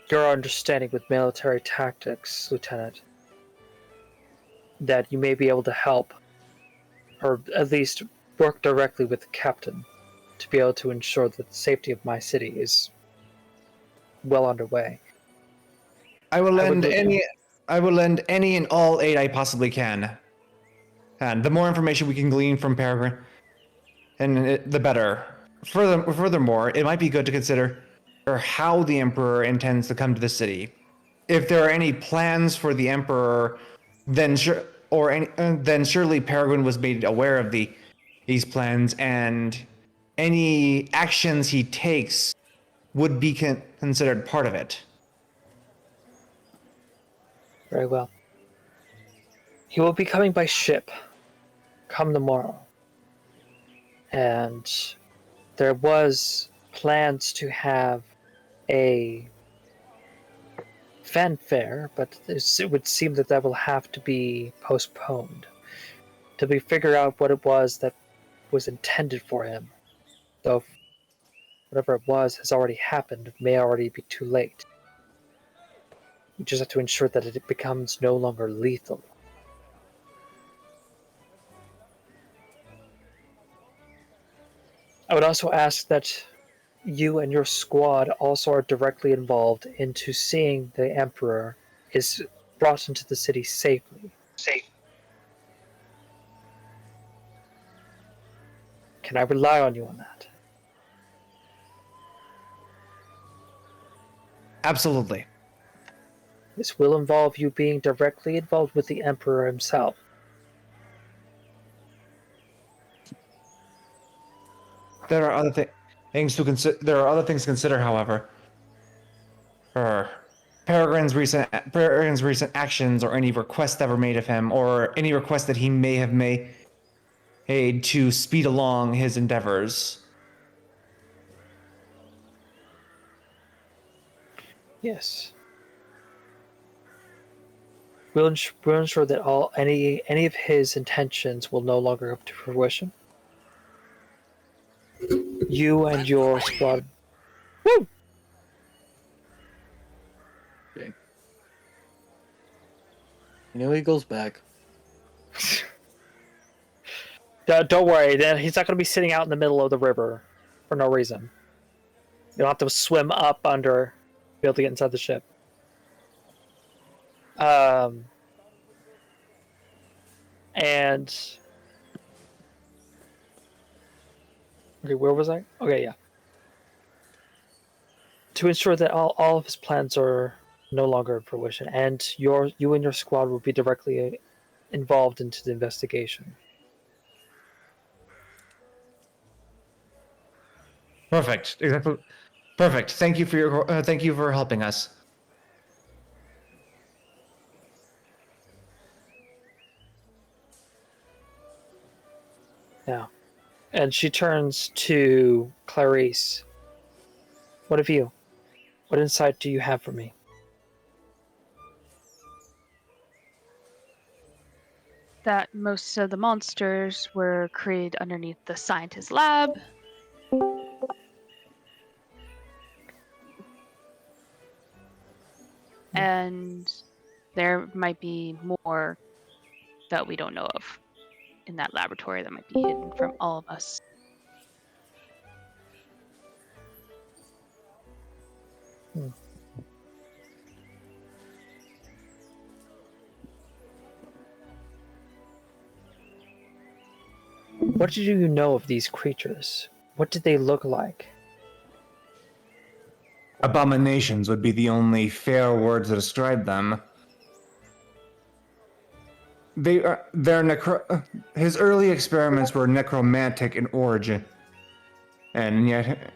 your understanding with military tactics, Lieutenant, that you may be able to help, or at least work directly with the captain, to be able to ensure that the safety of my city is well underway. I will lend any and all aid I possibly can. And the more information we can glean from Peregrine, the better. Furthermore, it might be good to consider how the Emperor intends to come to the city. If there are any plans for the Emperor, then then surely Peregrine was made aware of these plans, and any actions he takes would be considered part of it. Very well. He will be coming by ship come tomorrow. And there was plans to have a fanfare, but it would seem that will have to be postponed till we figure out what it was that was intended for him. Though whatever it was has already happened, it may already be too late. You just have to ensure that it becomes no longer lethal. I would also ask that you and your squad also are directly involved into seeing the Emperor is brought into the city safely. Can I rely on you on that? Absolutely. This will involve you being directly involved with the Emperor himself. There are other things to consider. There are other things to consider, however. Peregrine's recent actions, or any requests ever made of him, or any requests that he may have made to speed along his endeavors. Yes. We'll ensure that any of his intentions will no longer come to fruition. You and your squad. Woo! Okay. He goes back. Don't worry, then he's not going to be sitting out in the middle of the river for no reason. You don't have to swim up under to be able to get inside the ship. And okay, where was I? Okay, yeah. To ensure that all of his plans are no longer in fruition, and you and your squad will be directly involved into the investigation. Perfect. Exactly. Perfect. Thank you for helping us. Yeah. And she turns to Clarice. What of you? What insight do you have for me? that most of the monsters were created underneath the scientist lab. And there might be more that we don't know of in that laboratory that might be hidden from all of us. What did you know of these creatures? What did they look like? Abominations would be the only fair words to describe them. His early experiments were necromantic in origin. And yet,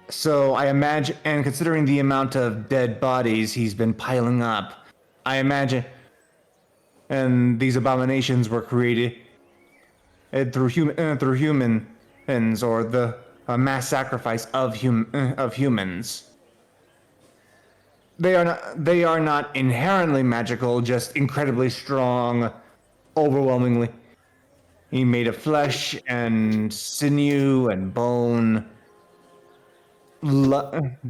so I imagine, and considering the amount of dead bodies he's been piling up, I imagine, and these abominations were created through humans, or the mass sacrifice of humans. They are not inherently magical, just incredibly strong, overwhelmingly made of flesh and sinew and bone.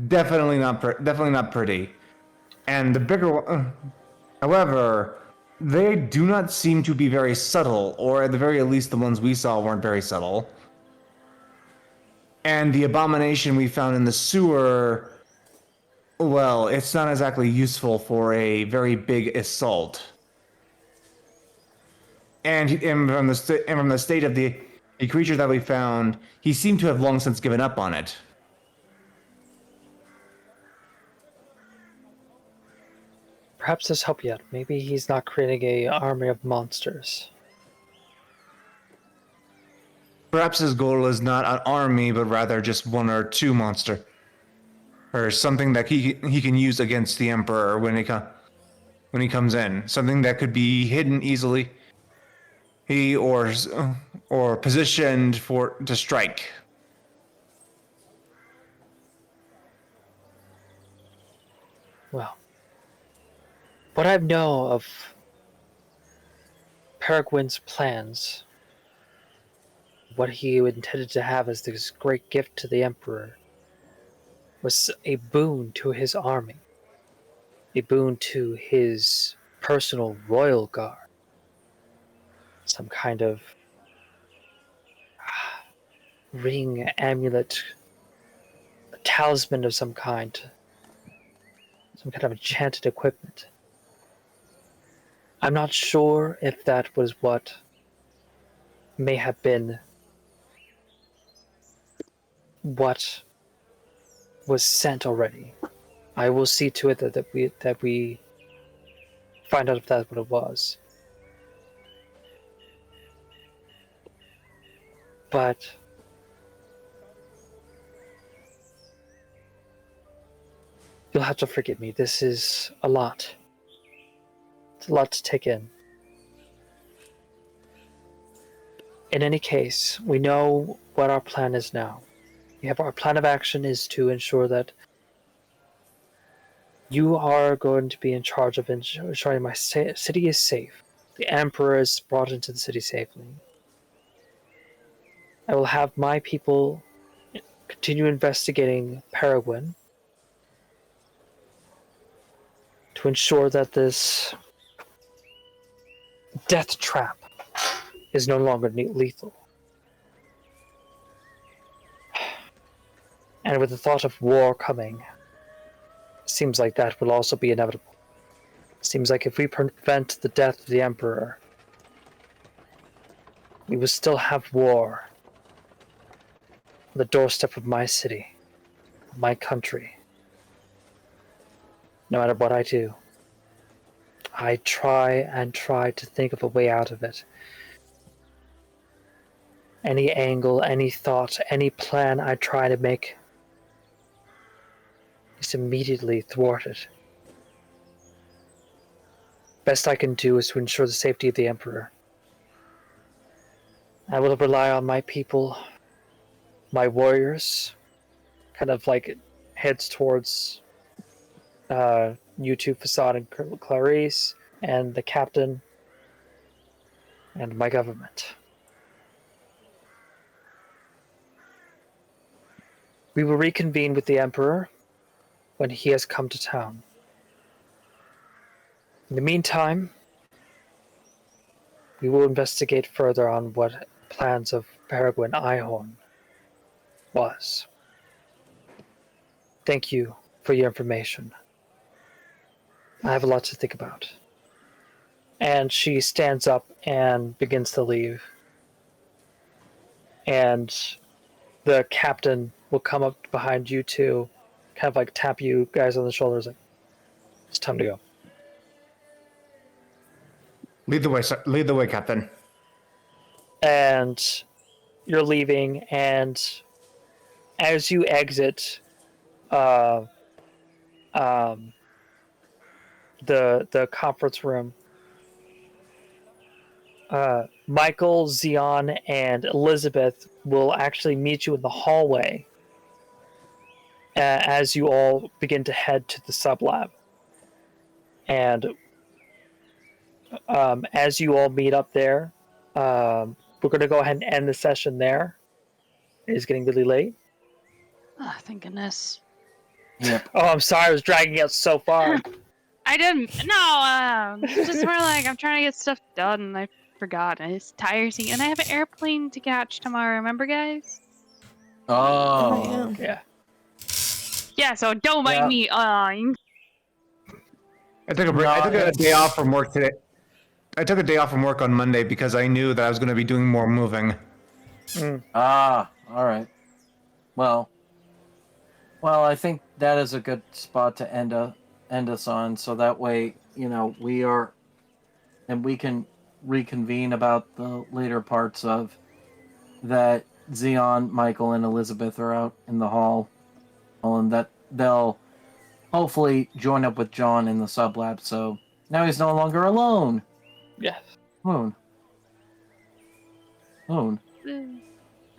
Definitely not pretty. And the however, they do not seem to be very subtle, or at the very least, the ones we saw weren't very subtle. And the abomination we found in the sewer, well, it's not exactly useful for a very big assault. And from the state of the creature that we found, he seemed to have long since given up on it. Perhaps there's hope yet. Maybe he's not creating an army of monsters. Perhaps his goal is not an army, but rather just one or two monster, or something that he can use against the Emperor when he comes in. Something that could be hidden easily, or positioned to strike. Well, what I know of Peregrine's plans, what he intended to have as this great gift to the Emperor, was a boon to his army, a boon to his personal royal guard, some kind of ring, amulet, a talisman of some kind, some kind of enchanted equipment. I'm not sure if that was what may have been what was sent already. I will see to it that we find out if that's what it was. But you'll have to forgive me. This is a lot. It's a lot to take in. In any case, we know what our plan is now. We have our plan of action is to ensure that you are going to be in charge of ensuring my city is safe. The Emperor is brought into the city safely. I will have my people continue investigating Peregrine to ensure that this death trap is no longer lethal. And with the thought of war coming, seems like that will also be inevitable. Seems like if we prevent the death of the Emperor, we will still have war on the doorstep of my city, of my country. No matter what I do, I try to think of a way out of it. Any angle, any thought, any plan I try to make is immediately thwarted. Best I can do is to ensure the safety of the Emperor. I will rely on my people, my warriors, kind of like heads towards YouTube Facade and Clarice, and the captain and my government. We will reconvene with the Emperor when he has come to town. In the meantime, we will investigate further on what plans of Peregrine Ihorn was. Thank you for your information. I have a lot to think about. And she stands up and begins to leave. And the captain will come up behind you two, kind of like tap you guys on the shoulders, like, it's time to go. Lead the way, sir. Lead the way, Captain. And you're leaving, and as you exit the conference room, Michael, Zion, and Elizabeth will actually meet you in the hallway as you all begin to head to the sublab. And as you all meet up there, we're going to go ahead and end the session there. It is getting really late. Oh, thank goodness. Yep. Oh, I'm sorry, I was dragging out so far. I didn't. No, it's just more like I'm trying to get stuff done and I forgot. And it's tiresome. And I have an airplane to catch tomorrow. Remember, guys? Oh. yeah. Yeah. Yeah, so don't mind Yeah. me. I took a break. I took a day off from work today. I took a day off from work on Monday because I knew that I was going to be doing more moving. Ah, all right. Well, I think that is a good spot to end us on, so that way, we can reconvene about the later parts of that. Xeon, Michael, and Elizabeth are out in the hall, and that they'll hopefully join up with John in the sublab. So now he's no longer alone. Yes. Moon. All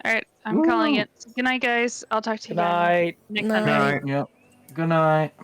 right, I'm calling it. Good night, guys. I'll talk to you Good guys night. next Night. time. All right. Yep. Good night.